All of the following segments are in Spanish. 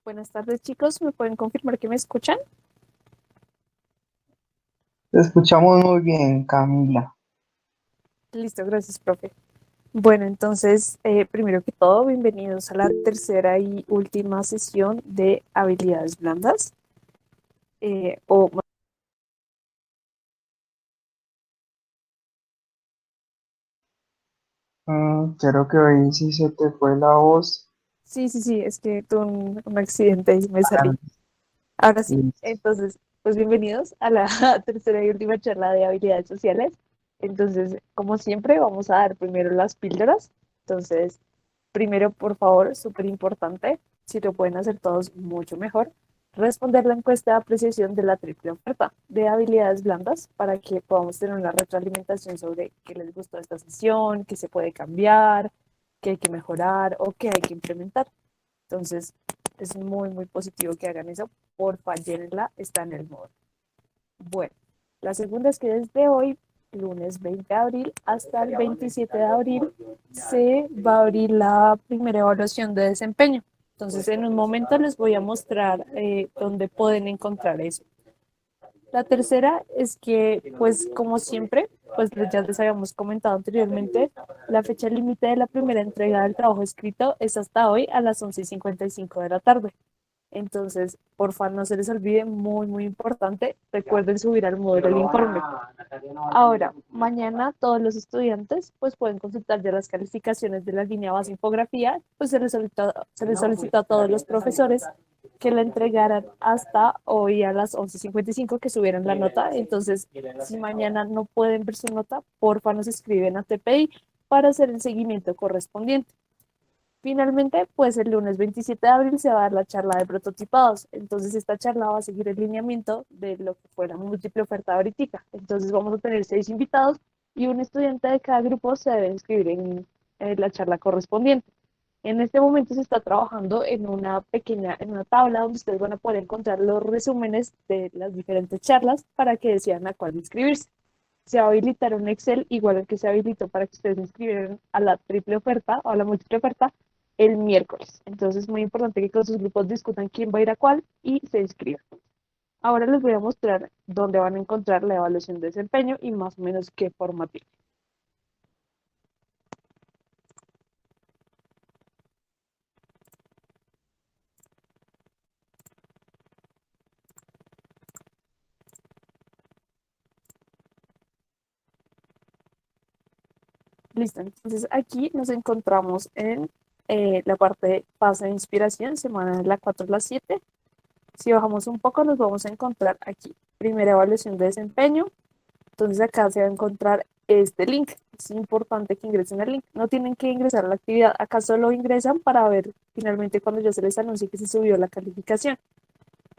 Buenas tardes, chicos. ¿Me pueden confirmar que me escuchan? Te escuchamos muy bien, Camila. Listo, gracias, profe. Bueno, entonces, primero que todo, bienvenidos a la tercera y última sesión de habilidades blandas. Eh, o, Creo que hoy sí se te fue la voz. sí, es que tuve un accidente y me Ah, salí. Ahora sí, listo. entonces, pues bienvenidos a la tercera y última charla de habilidades sociales. Entonces, como siempre, vamos a dar primero las píldoras. Entonces, primero, por favor, súper importante, si lo pueden hacer todos mucho mejor, responder la encuesta de apreciación de la triple oferta de habilidades blandas para que podamos tener una retroalimentación sobre qué les gustó de esta sesión, qué se puede cambiar, qué hay que mejorar o qué hay que implementar. Entonces, es muy positivo que hagan eso. Porfa, llénenla, está en el modo. Bueno, la segunda es que desde hoy, lunes 20 de abril, hasta el 27 de abril, se va a abrir la primera evaluación de desempeño. Entonces, en un momento les voy a mostrar dónde pueden encontrar eso. La tercera es que, pues como siempre, pues ya les habíamos comentado anteriormente, la fecha límite de la primera entrega del trabajo escrito es hasta hoy a las 11:55 de la tarde. Entonces, porfa, no se les olvide, muy importante, recuerden subir al módulo el informe. Ahora, mañana todos los estudiantes pues pueden consultar ya las calificaciones de la línea base infografía, pues se les solicitó a todos los profesores que la entregaran hasta hoy a las 11:55 que subieran la nota. Entonces, si mañana no pueden ver su nota, porfa nos escriben a TPI para hacer el seguimiento correspondiente. Finalmente, pues el lunes 27 de abril se va a dar la charla de prototipados. Entonces, esta charla va a seguir el lineamiento de lo que fue la múltiple oferta ahorita. Entonces, vamos a tener 6 invitados y un estudiante de cada grupo se debe inscribir en la charla correspondiente. En este momento se está trabajando en una tabla donde ustedes van a poder encontrar los resúmenes de las diferentes charlas para que decidan a cuál inscribirse. Se va a habilitar un Excel igual al que se habilitó para que ustedes se inscribieran a la triple oferta o a la múltiple oferta el miércoles. Entonces es muy importante que con sus grupos discutan quién va a ir a cuál y se inscriban. Ahora les voy a mostrar dónde van a encontrar la evaluación de desempeño y más o menos qué forma tiene. Listo, entonces aquí nos encontramos en la parte de fase de inspiración, semana de la 4 a la 7. Si bajamos un poco, nos vamos a encontrar aquí. Primera evaluación de desempeño. Entonces acá se va a encontrar este link. Es importante que ingresen al link. No tienen que ingresar a la actividad. Acá solo ingresan para ver finalmente cuando ya se les anuncie que se subió la calificación.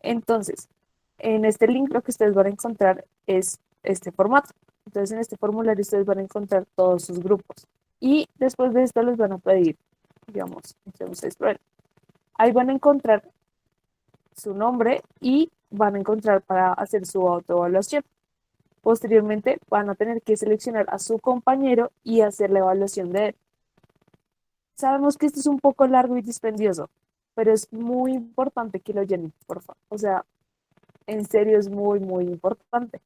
Entonces, en este link lo que ustedes van a encontrar es este formato. Entonces, en este formulario ustedes van a encontrar todos sus grupos. Y después de esto les van a pedir, digamos, entonces, bueno, ahí van a encontrar su nombre y van a encontrar para hacer su autoevaluación. Posteriormente van a tener que seleccionar a su compañero y hacer la evaluación de él. Sabemos que esto es un poco largo y dispendioso, pero es muy importante que lo llenen, por favor. O sea, en serio es muy importante.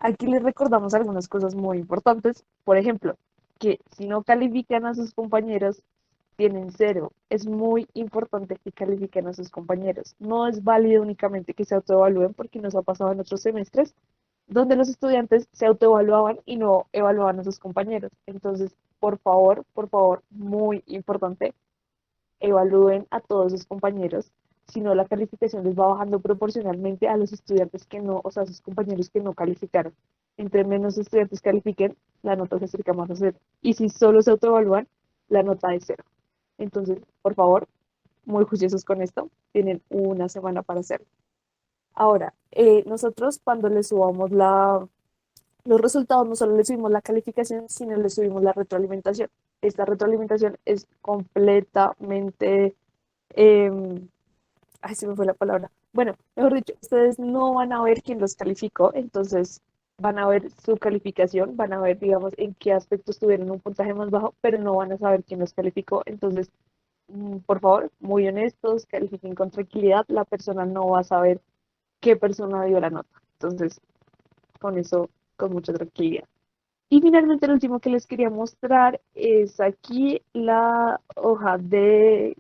Aquí les recordamos algunas cosas muy importantes. Por ejemplo, que si no califican a sus compañeros, tienen cero. Es muy importante que califiquen a sus compañeros. No es válido únicamente que se autoevalúen porque nos ha pasado en otros semestres donde los estudiantes se autoevaluaban y no evaluaban a sus compañeros. Entonces, por favor, muy importante, evalúen a todos sus compañeros, si no la calificación les va bajando proporcionalmente a los estudiantes que no, o sea, a sus compañeros que no calificaron. Entre menos estudiantes califiquen, la nota se acerca más a cero. Y si solo se autoevalúan, la nota es cero. Entonces, por favor, muy juiciosos con esto, tienen una semana para hacerlo. Ahora, nosotros cuando le subamos los resultados, no solo le subimos la calificación, sino le subimos la retroalimentación. Esta retroalimentación es completamente, eh, ay, se me fue la palabra. Bueno, mejor dicho, ustedes no van a ver quién los calificó, entonces van a ver su calificación, van a ver, digamos, en qué aspectos tuvieron un puntaje más bajo, pero no van a saber quién los calificó. Entonces, por favor, muy honestos, califiquen con tranquilidad, la persona no va a saber qué persona dio la nota. Entonces, con eso, con mucha tranquilidad. Y finalmente, lo último que les quería mostrar es aquí la hoja de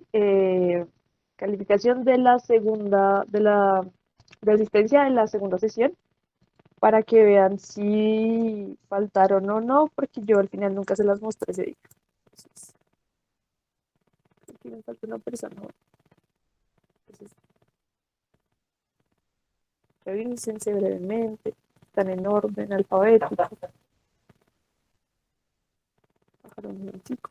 calificación de la segunda, de asistencia en la segunda sesión, para que vean si faltaron o no, porque yo al final nunca se las mostré ese día. Entonces, aquí me falta una persona. Entonces, revísense brevemente, están en orden alfabético. Bajar un momentico.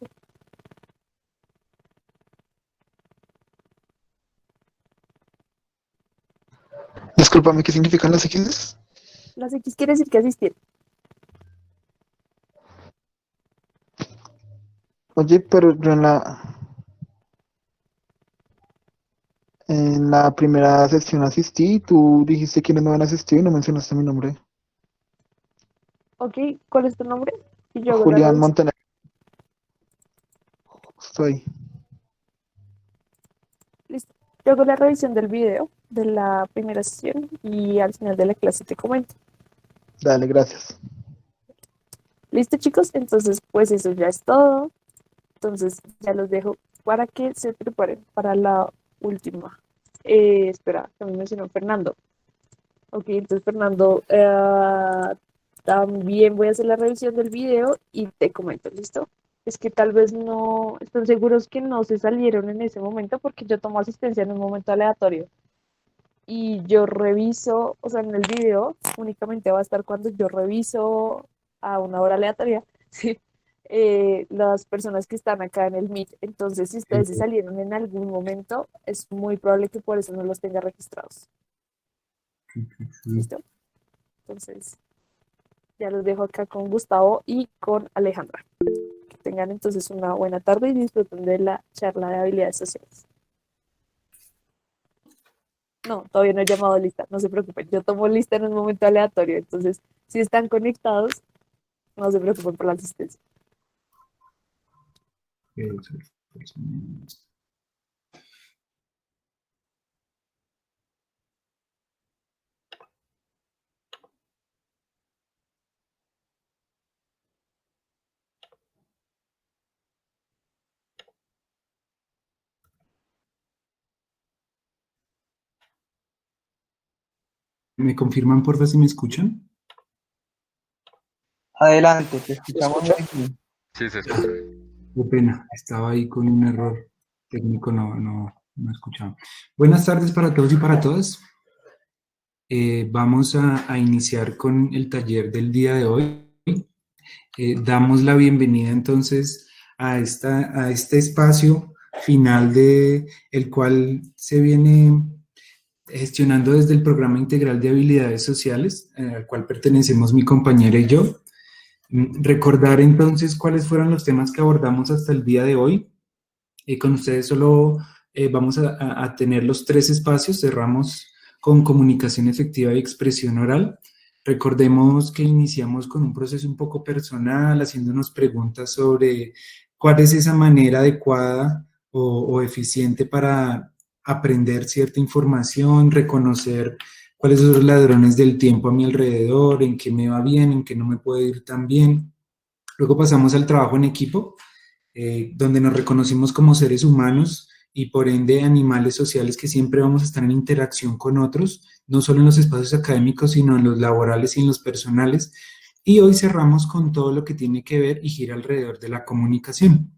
Discúlpame, ¿qué significan las X? Las X quiere decir que asistieron. Oye, pero yo en la primera sesión asistí, tú dijiste quiénes no habían asistido y no mencionaste mi nombre. Ok, ¿cuál es tu nombre? Y yo hago la Julián revisión. Montenegro, estoy. Listo. Yo hago la revisión del video de la primera sesión y al final de la clase te comento. Dale, gracias. Listo, chicos, entonces pues eso ya es todo. Entonces ya los dejo para que se preparen para la última. Espera, también mencionó Fernando. Ok, entonces Fernando, también voy a hacer la revisión del video y te comento, ¿listo? Es que tal vez no están seguros que no se salieron en ese momento porque yo tomo asistencia en un momento aleatorio y yo reviso, o sea, en el video únicamente va a estar cuando yo reviso a una hora aleatoria, ¿sí? Las personas que están acá en el Meet. Entonces, si ustedes se salieron en algún momento, es muy probable que por eso no los tenga registrados. ¿Listo? Entonces, ya los dejo acá con Gustavo y con Alejandra. Que tengan entonces una buena tarde y disfruten de la charla de habilidades sociales. No, todavía no he llamado lista, no se preocupen. Yo tomo lista en un momento aleatorio. Entonces, si están conectados, no se preocupen por la asistencia. ¿Me confirman, porfa, si me escuchan? Adelante, te ¿Me escuchamos escucha? muy bien. Sí, se escucha bien. Qué pena, estaba ahí con un error técnico, no escuchaba. Buenas tardes para todos y para todas. Vamos a iniciar con el taller del día de hoy. Damos la bienvenida entonces a este espacio final el cual se viene gestionando desde el Programa Integral de Habilidades Sociales, al cual pertenecemos mi compañera y yo. Recordar entonces cuáles fueron los temas que abordamos hasta el día de hoy. Con ustedes solo vamos a tener los 3 espacios. Cerramos con comunicación efectiva y expresión oral. Recordemos que iniciamos con un proceso un poco personal, haciéndonos preguntas sobre cuál es esa manera adecuada o eficiente para aprender cierta información, reconocer cuáles son los ladrones del tiempo a mi alrededor, en qué me va bien, en qué no me puede ir tan bien. Luego pasamos al trabajo en equipo, donde nos reconocimos como seres humanos y por ende animales sociales que siempre vamos a estar en interacción con otros, no solo en los espacios académicos, sino en los laborales y en los personales. Y hoy cerramos con todo lo que tiene que ver y gira alrededor de la comunicación.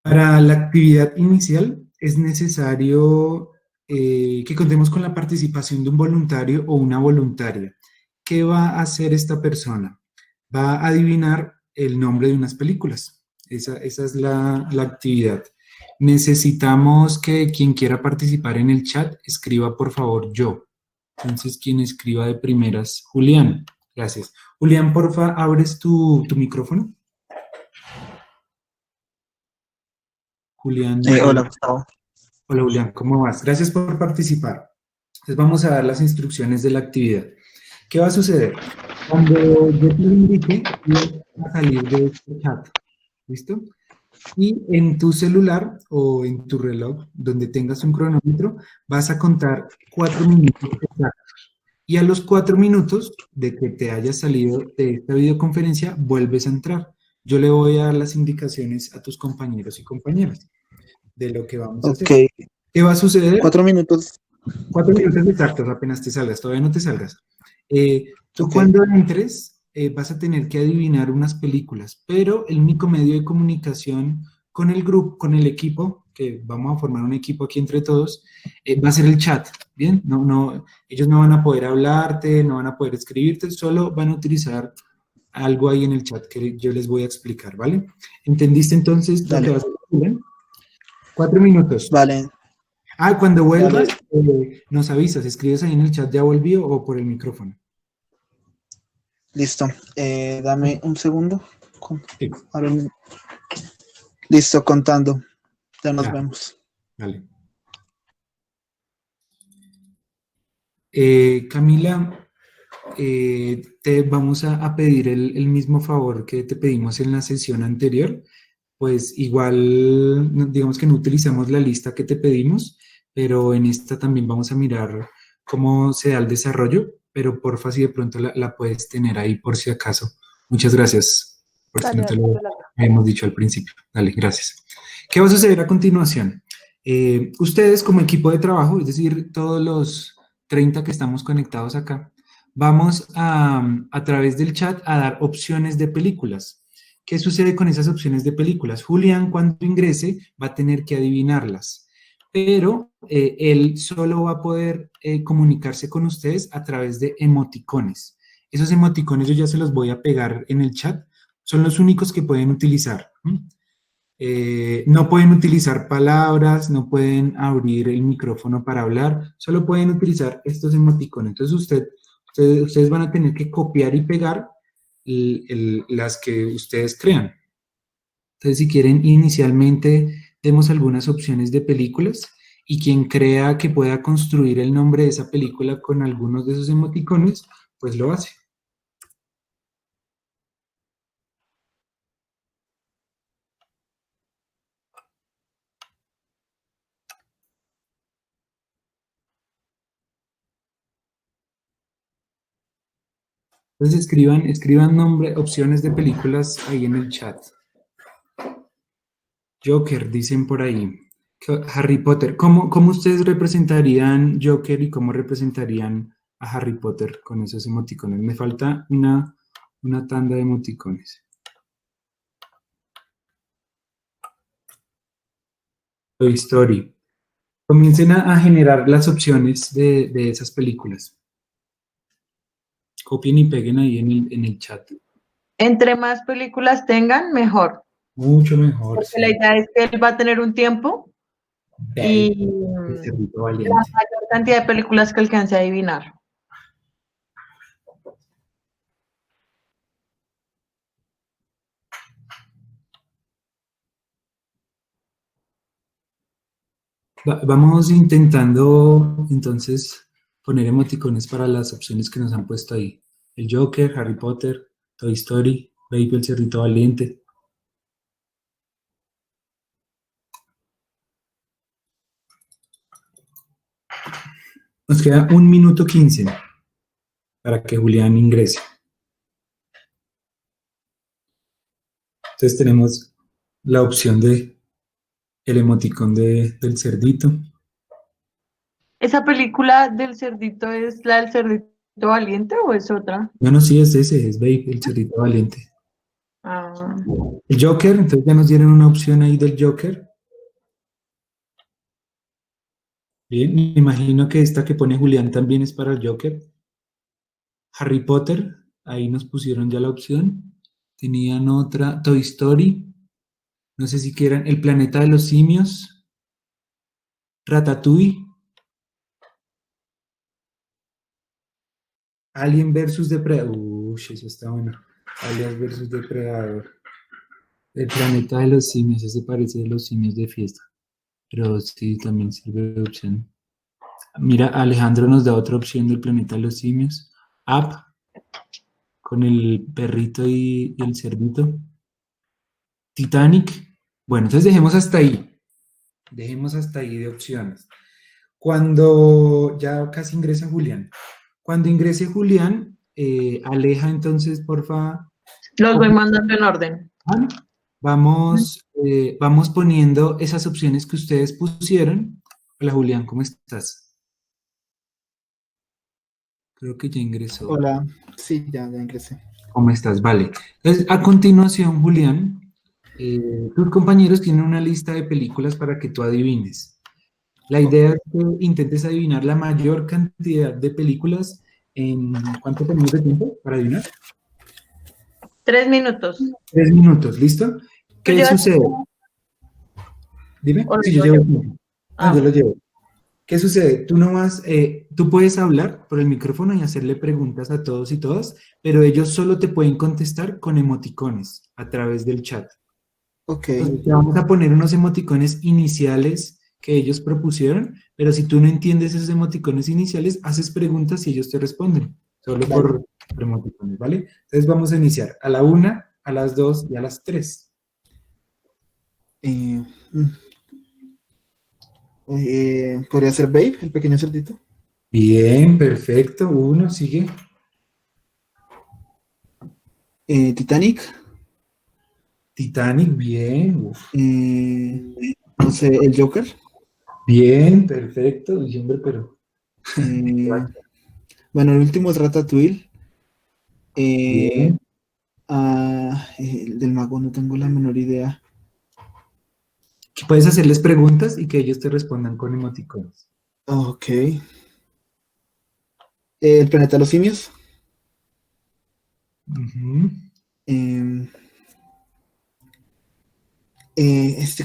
Para la actividad inicial es necesario que contemos con la participación de un voluntario o una voluntaria. ¿Qué va a hacer esta persona? Va a adivinar el nombre de unas películas. Esa es la actividad. Necesitamos que quien quiera participar en el chat escriba por favor yo. Entonces, quien escriba de primeras, Julián. Gracias. Julián, porfa, abres tu micrófono. Julián. Hola, Gustavo. Hola, Julián, ¿cómo vas? Gracias por participar. Entonces vamos a dar las instrucciones de la actividad. ¿Qué va a suceder? Cuando yo te indique, vas a salir de este chat. ¿Listo? Y en tu celular o en tu reloj, donde tengas un cronómetro, vas a contar 4 minutos exactos. Y a los 4 minutos de que te hayas salido de esta videoconferencia, vuelves a entrar. Yo le voy a dar las indicaciones a tus compañeros y compañeras de lo que vamos a Ok, hacer. ¿Qué va a suceder? 4 minutos. 4 minutos exactos, apenas te salgas, todavía no te salgas. Tú Ok, cuando entres vas a tener que adivinar unas películas, pero el único medio de comunicación con el grupo, con el equipo, que vamos a formar un equipo aquí entre todos, va a ser el chat, ¿bien? Ellos no van a poder hablarte, no van a poder escribirte, solo van a utilizar algo ahí en el chat que yo les voy a explicar, ¿vale? ¿Entendiste entonces lo que dale, vas a hacer, Julián? 4 minutos. vale, Cuando dale, vuelvas, nos avisas, escribes ahí en el chat, ya volvió o por el micrófono. listo. Dame un segundo. Sí, Ahora listo, contando. Ya nos ya, vemos. vale. Camila, te vamos a pedir el mismo favor que te pedimos en la sesión anterior. Pues igual, digamos que no utilizamos la lista que te pedimos, pero en esta también vamos a mirar cómo se da el desarrollo, pero porfa si de pronto la puedes tener ahí por si acaso. Muchas gracias, por si Dale, no te dale, lo yo la hago. habíamos dicho al principio. Dale, gracias. ¿Qué va a suceder a continuación? Ustedes como equipo de trabajo, es decir, todos los 30 que estamos conectados acá, vamos a través del chat a dar opciones de películas. ¿Qué sucede con esas opciones de películas? Julián, cuando ingrese, va a tener que adivinarlas, pero él solo va a poder comunicarse con ustedes a través de emoticones. Esos emoticones yo ya se los voy a pegar en el chat, son los únicos que pueden utilizar. No pueden utilizar palabras, no pueden abrir el micrófono para hablar, solo pueden utilizar estos emoticones. Entonces ustedes van a tener que copiar y pegar las que ustedes crean. Entonces, si quieren, inicialmente demos algunas opciones de películas y quien crea que pueda construir el nombre de esa película con algunos de esos emoticones, pues lo hace. Entonces, escriban nombre, opciones de películas ahí en el chat. Joker, dicen por ahí. Harry Potter. ¿Cómo ustedes representarían Joker y cómo representarían a Harry Potter con esos emoticones? Me falta una tanda de emoticones. Toy Story. Comiencen a generar las opciones de esas películas. Copien y peguen ahí en el chat. Entre más películas tengan, mejor. Mucho mejor, Porque la sí. idea es que él va a tener un tiempo Babe, y el cerrito la valiente. mayor cantidad de películas que alcance a adivinar. Vamos intentando entonces poner emoticones para las opciones que nos han puesto ahí. El Joker, Harry Potter, Toy Story, Baby el cerrito valiente. Nos queda 1 minuto 15 para que Julián ingrese. Entonces tenemos la opción de el emoticón del cerdito. ¿Esa película del cerdito es la del cerdito valiente o es otra? Bueno, sí, es ese, es Babe el cerrito valiente. Ah, El Joker, entonces ya nos dieron una opción ahí del Joker. Bien, me imagino que esta que pone Julián también es para el Joker. Harry Potter, ahí nos pusieron ya la opción. Tenían otra, Toy Story. No sé si quieran El planeta de los simios. Ratatouille. Alien versus Depredador. Uy, eso está bueno. Alien versus Depredador. El planeta de los simios, ese parece de los simios de fiesta. Pero sí, también sirve de opción. Mira, Alejandro nos da otra opción del planeta de los simios. Up, con el perrito y el cerdito. Titanic, Bueno, entonces dejemos hasta ahí. Dejemos hasta ahí de opciones. Cuando ya casi ingresa Julián. Cuando ingrese Julián, Aleja entonces, porfa. Los voy mandando en orden. Vamos poniendo esas opciones que ustedes pusieron. Hola Julián, ¿cómo estás? Creo que ya ingresó. Hola, sí, ya ingresé. ¿Cómo estás? Vale. Entonces, a continuación, Julián, tus compañeros tienen una lista de películas para que tú adivines. La idea es que intentes adivinar la mayor cantidad de películas en... ¿Cuánto tenemos de tiempo para adivinar? 3 minutos. 3 minutos, ¿listo? ¿Qué llevas sucede? Dime. ¿O lo Sí, yo llevo llevo el tiempo. Ah, Yo lo llevo. ¿Qué sucede? Tú puedes hablar por el micrófono y hacerle preguntas a todos y todas, pero ellos solo te pueden contestar con emoticones a través del chat. Ok, Entonces, te vamos a poner unos emoticones iniciales que ellos propusieron, pero si tú no entiendes esos emoticones iniciales, haces preguntas y ellos te responden, solo por emoticones, ¿vale? Entonces vamos a iniciar a la 1, a las 2 y a las 3. eh, ¿podría ser Babe, el pequeño cerdito? Bien, perfecto. 1, sigue. Titanic, Titanic, bien. Uf. no sé, el Joker. Bien, perfecto. Uy, hombre, pero... Bueno, el último es Ratatouille. Bien. El del mago no tengo la menor idea. Puedes hacerles preguntas y que ellos te respondan con emoticones. Ok. El planeta de los simios. Ujú.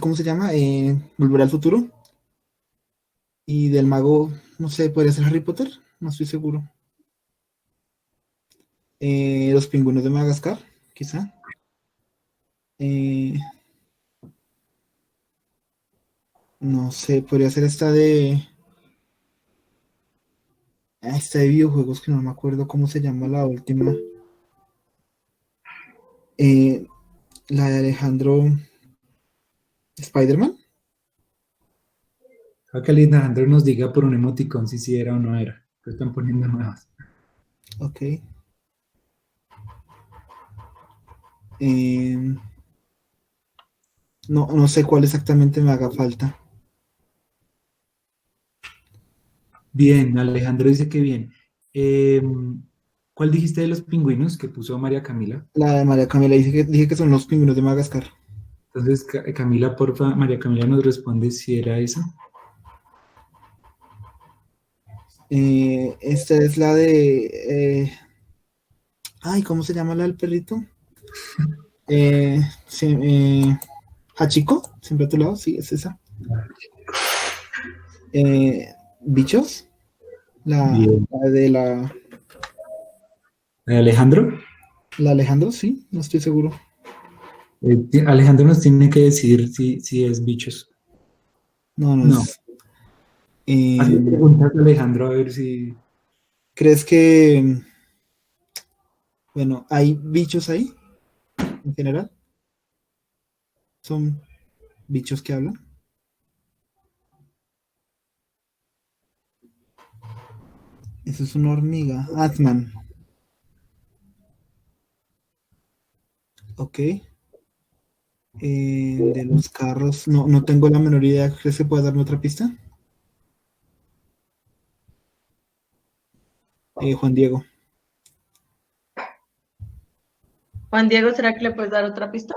¿Cómo se llama? Volver al futuro. Y del mago, no sé, ¿podría ser Harry Potter? No estoy seguro. Los pingüinos de Madagascar, quizá. No sé, podría ser esta de videojuegos que no me acuerdo cómo se llama la última. La de Alejandro Spider-Man. Ojalá que Alejandro nos diga por un emoticón si sí era o no era. Que están poniendo nuevas. Ok. Eh, no sé cuál exactamente me haga falta. Bien, Alejandro dice que bien. ¿Cuál dijiste de los pingüinos que puso María Camila? La de María Camila, dije que son los pingüinos de Madagascar. Entonces, Camila, porfa, María Camila nos responde si era esa. Esta es la de... ay, ¿cómo se llama la del perrito? Sí, Hachiko, siempre a tu lado, sí, es esa. Bichos, Bien. la de ¿Alejandro? la Alejandro, sí, no estoy seguro. Alejandro nos tiene que decir si es bichos. No No. es. Hazle preguntas a Alejandro a ver si... ¿Crees que, bueno, hay bichos ahí, en general? ¿Son bichos que hablan? Eso es una hormiga. Atman. Ok. De los carros, no tengo la menor idea. ¿Crees que puedes darme otra pista? Juan Diego. Juan Diego, ¿será que le puedes dar otra pista?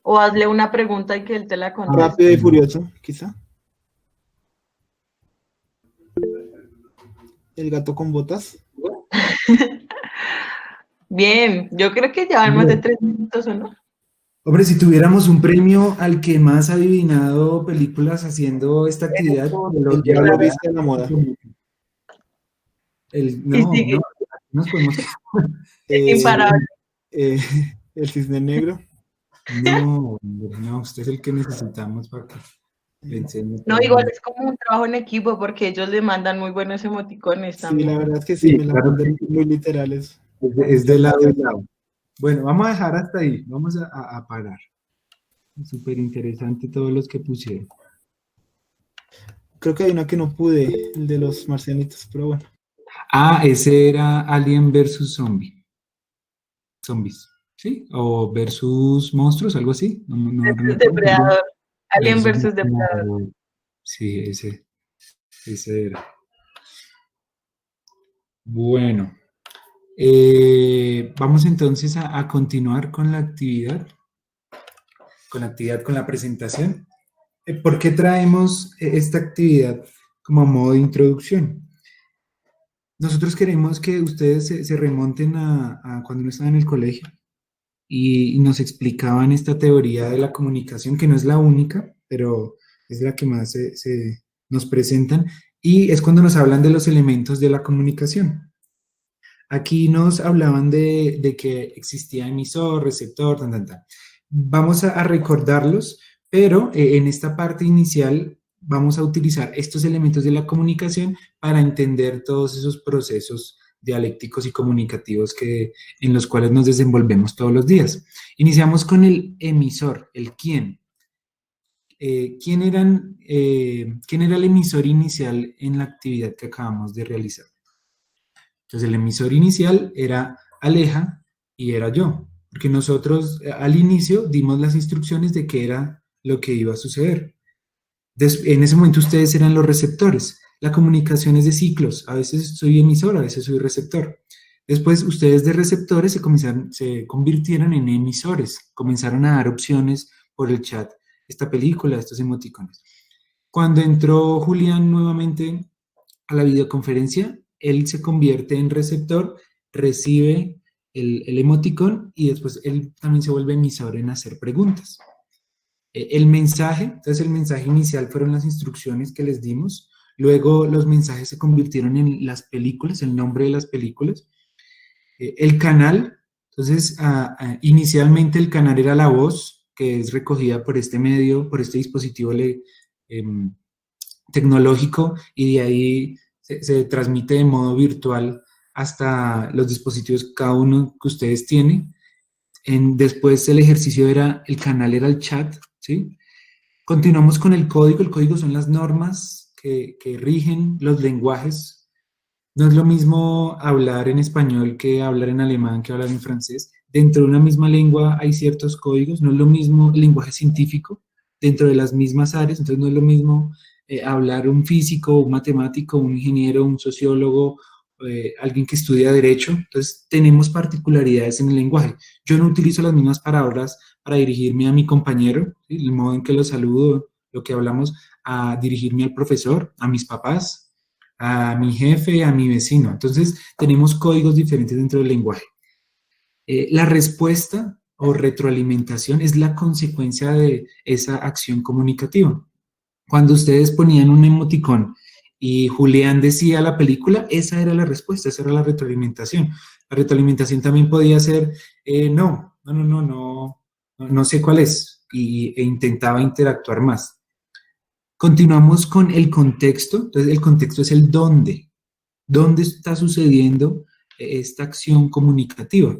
O hazle una pregunta y que él te la conteste. Rápido y Furioso, quizá. El gato con botas. Bien, yo creo que ya van más de 3 minutos, ¿o no? Hombre, si tuviéramos un premio al que más ha adivinado películas haciendo esta actividad, El diablo viste a la moda. Y sigue. No, nos podemos... Imparable. El cisne negro. No, hombre, no, usted es el que necesitamos para que le enseñe. No, igual es como un trabajo en equipo porque ellos le mandan muy buenos emoticones Sí, también. la verdad es que sí, Sí, me la claro mandan que sí. muy literales. Es de lado y lado. Bueno, vamos a dejar hasta ahí. Vamos a parar. Súper interesante todos los que pusieron. Creo que hay una que no pude, el de los marcianitos, pero bueno. Ah, ese era Alien versus Zombies, ¿sí? O versus monstruos, algo así. No Versus recuerdo. Depredador. Alien Versus versus Depredador. Depredador. Sí, ese era. Bueno, vamos entonces a continuar con la actividad, con la presentación. ¿Por qué traemos esta actividad como a modo de introducción? Nosotros queremos que ustedes se remonten a cuando no estaban en el colegio y nos explicaban esta teoría de la comunicación, que no es la única, pero es la que más nos presentan, y es cuando nos hablan de los elementos de la comunicación. Aquí nos hablaban de que existía emisor, receptor, tan, tan, tan. Vamos a recordarlos, pero en esta parte inicial vamos a utilizar estos elementos de la comunicación para entender todos esos procesos dialécticos y comunicativos en los cuales nos desenvolvemos todos los días. Iniciamos con el emisor, el quién. ¿Quién era el emisor inicial en la actividad que acabamos de realizar? Entonces el emisor inicial era Aleja y era yo, porque nosotros al inicio dimos las instrucciones de qué era lo que iba a suceder. En ese momento ustedes eran los receptores. La comunicación es de ciclos, a veces soy emisor, a veces soy receptor. Después ustedes de receptores se convirtieron en emisores, comenzaron a dar opciones por el chat, esta película, estos emoticones. Cuando entró Julián nuevamente a la videoconferencia, él se convierte en receptor, recibe el emoticón y después él también se vuelve emisor en hacer preguntas. El mensaje, entonces el mensaje inicial fueron las instrucciones que les dimos, luego los mensajes se convirtieron en las películas, el nombre de las películas. El canal, entonces inicialmente el canal era la voz, que es recogida por este medio, por este dispositivo tecnológico, y de ahí se transmite de modo virtual hasta los dispositivos, cada uno que ustedes tienen. Después el ejercicio el canal era el chat, ¿sí? Continuamos con el código son las normas que rigen los lenguajes. No es lo mismo hablar en español que hablar en alemán, que hablar en francés. Dentro de una misma lengua hay ciertos códigos, no es lo mismo el lenguaje científico dentro de las mismas áreas, entonces no es lo mismo hablar un físico, un matemático, un ingeniero, un sociólogo, alguien que estudia derecho. Entonces tenemos particularidades en el lenguaje. Yo no utilizo las mismas palabras para dirigirme a mi compañero, ¿sí? El modo en que lo saludo, lo que hablamos, a dirigirme al profesor, a mis papás, a mi jefe, a mi vecino. Entonces tenemos códigos diferentes dentro del lenguaje. La respuesta o retroalimentación es la consecuencia de esa acción comunicativa. Cuando ustedes ponían un emoticón y Julián decía la película, esa era la respuesta, esa era la retroalimentación. La retroalimentación también podía ser, no sé cuál es, e intentaba interactuar más. Continuamos con el contexto. Entonces el contexto es el dónde. ¿Dónde está sucediendo esta acción comunicativa?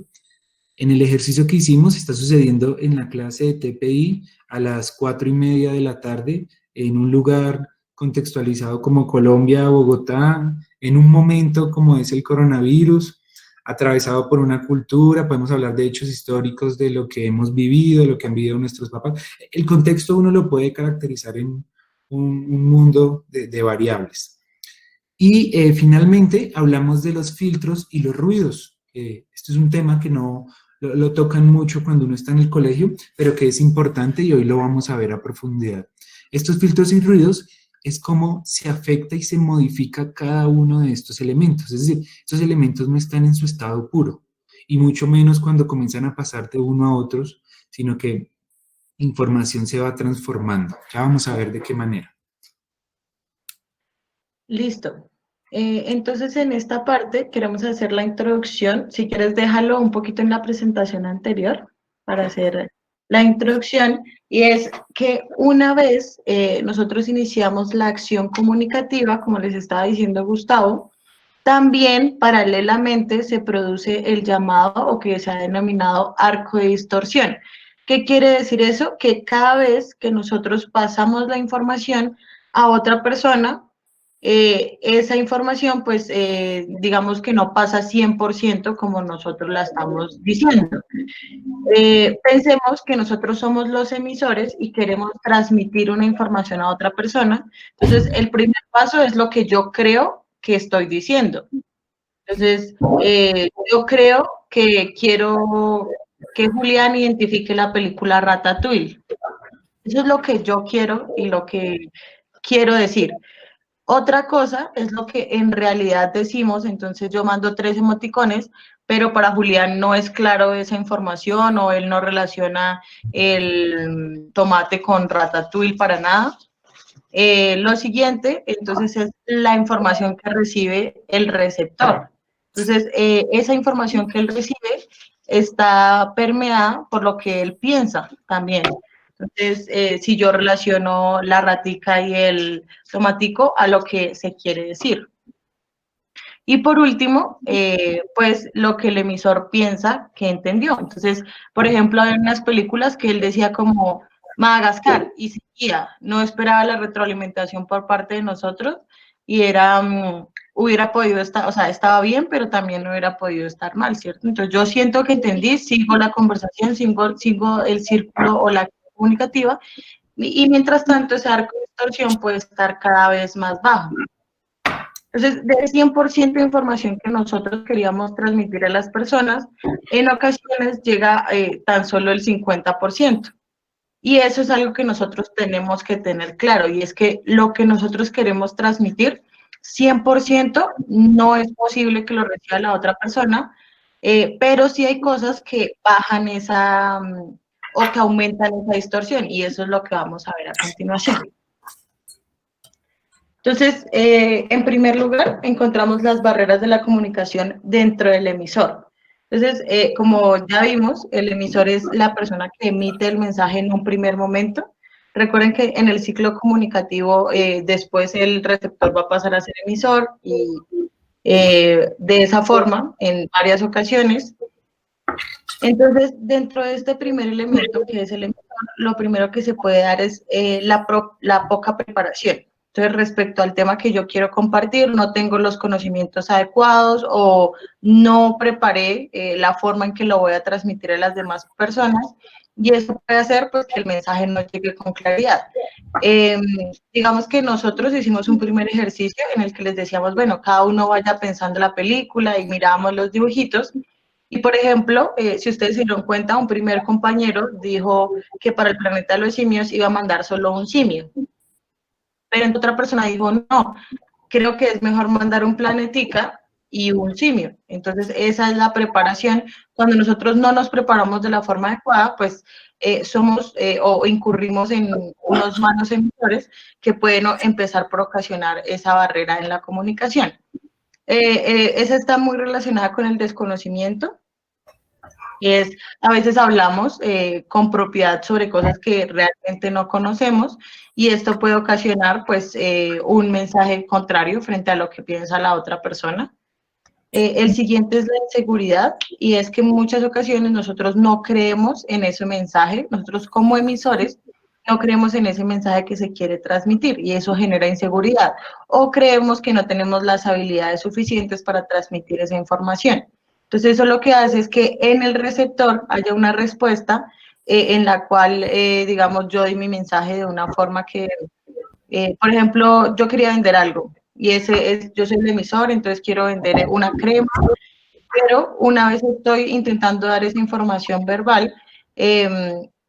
En el ejercicio que hicimos está sucediendo en la clase de TPI a las 4:30 de la tarde, en un lugar contextualizado como Colombia, Bogotá, en un momento como es el coronavirus, atravesado por una cultura. Podemos hablar de hechos históricos, de lo que hemos vivido, de lo que han vivido nuestros papás. El contexto uno lo puede caracterizar en un mundo de variables. Y finalmente hablamos de los filtros y los ruidos. Esto es un tema que no lo tocan mucho cuando uno está en el colegio, pero que es importante y hoy lo vamos a ver a profundidad. Estos filtros y ruidos es cómo se afecta y se modifica cada uno de estos elementos. Es decir, estos elementos no están en su estado puro, y mucho menos cuando comienzan a pasar de uno a otros, sino que información se va transformando. Ya vamos a ver de qué manera. Listo. Entonces, en esta parte queremos hacer la introducción. Si quieres, déjalo un poquito en la presentación anterior para hacer la introducción. Y es que una vez nosotros iniciamos la acción comunicativa, como les estaba diciendo Gustavo, también paralelamente se produce el llamado o que se ha denominado arco de distorsión. ¿Qué quiere decir eso? Que cada vez que nosotros pasamos la información a otra persona, esa información, pues, digamos que no pasa 100% como nosotros la estamos diciendo. Pensemos que nosotros somos los emisores y queremos transmitir una información a otra persona. Entonces, el primer paso es lo que yo creo que estoy diciendo. Entonces, yo creo que quiero que Julián identifique la película Ratatouille. Eso es lo que yo quiero y lo que quiero decir. Otra cosa es lo que en realidad decimos, entonces yo mando 3 emoticones, pero para Julián no es claro esa información o él no relaciona el tomate con ratatouille para nada. Lo siguiente, entonces, es la información que recibe el receptor. Entonces, esa información que él recibe está permeada por lo que él piensa también. Entonces, si yo relaciono la ratica y el tomatico a lo que se quiere decir. Y por último, pues lo que el emisor piensa que entendió. Entonces, por ejemplo, hay unas películas que él decía como Madagascar y seguía, no esperaba la retroalimentación por parte de nosotros y era, hubiera podido estar, o sea, estaba bien, pero también no hubiera podido estar mal, ¿cierto? Entonces, yo siento que entendí, sigo la conversación, sigo el círculo o la comunicativa y mientras tanto ese arco de distorsión puede estar cada vez más bajo. Entonces, del 100% de información que nosotros queríamos transmitir a las personas, en ocasiones llega tan solo el 50%. Y eso es algo que nosotros tenemos que tener claro, y es que lo que nosotros queremos transmitir, 100% no es posible que lo reciba la otra persona, pero sí hay cosas que bajan esa, o que aumentan esa distorsión, y eso es lo que vamos a ver a continuación. Entonces, en primer lugar, encontramos las barreras de la comunicación dentro del emisor. Entonces, como ya vimos, el emisor es la persona que emite el mensaje en un primer momento. Recuerden que en el ciclo comunicativo, después el receptor va a pasar a ser emisor y de esa forma, en varias ocasiones. Entonces, dentro de este primer elemento, que es el emisor, lo primero que se puede dar es la poca preparación. Entonces, respecto al tema que yo quiero compartir, no tengo los conocimientos adecuados o no preparé la forma en que lo voy a transmitir a las demás personas, y eso puede hacer pues, que el mensaje no llegue con claridad. Digamos que nosotros hicimos un primer ejercicio en el que les decíamos, bueno, cada uno vaya pensando la película y miramos los dibujitos. Y, por ejemplo, si ustedes se dieron cuenta, un primer compañero dijo que para el planeta de los simios iba a mandar solo un simio. Pero otra persona dijo, no, creo que es mejor mandar un planetica y un simio. Entonces, esa es la preparación. Cuando nosotros no nos preparamos de la forma adecuada, pues somos o incurrimos en unos malos emisores que pueden empezar por ocasionar esa barrera en la comunicación. Esa está muy relacionada con el desconocimiento. Y es, a veces hablamos con propiedad sobre cosas que realmente no conocemos y esto puede ocasionar pues un mensaje contrario frente a lo que piensa la otra persona. El siguiente es la inseguridad y es que en muchas ocasiones nosotros no creemos en ese mensaje, nosotros como emisores no creemos en ese mensaje que se quiere transmitir y eso genera inseguridad o creemos que no tenemos las habilidades suficientes para transmitir esa información. Entonces, eso lo que hace es que en el receptor haya una respuesta en la cual, digamos, yo doy mi mensaje de una forma que, por ejemplo, yo quería vender algo y yo soy el emisor, entonces quiero vender una crema, pero una vez estoy intentando dar esa información verbal,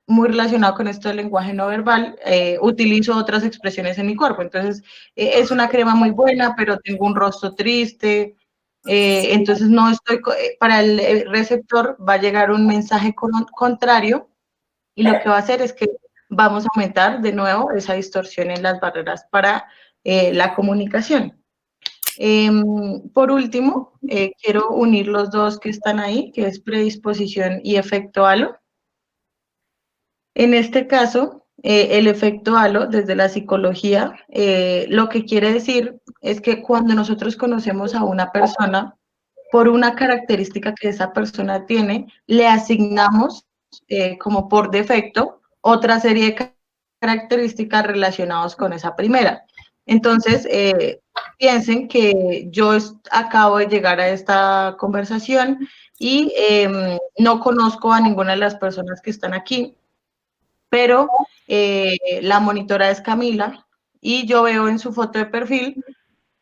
muy relacionado con esto del lenguaje no verbal, utilizo otras expresiones en mi cuerpo. Entonces, es una crema muy buena, pero tengo un rostro triste. Entonces, no estoy, para el receptor va a llegar un mensaje contrario y lo que va a hacer es que vamos a aumentar de nuevo esa distorsión en las barreras para la comunicación. Por último, quiero unir los dos que están ahí, que es predisposición y efecto halo. En este caso, el efecto halo, desde la psicología, lo que quiere decir es que cuando nosotros conocemos a una persona, por una característica que esa persona tiene, le asignamos como por defecto otra serie de características relacionadas con esa primera. Entonces, piensen que yo acabo de llegar a esta conversación y no conozco a ninguna de las personas que están aquí, pero la monitora es Camila y yo veo en su foto de perfil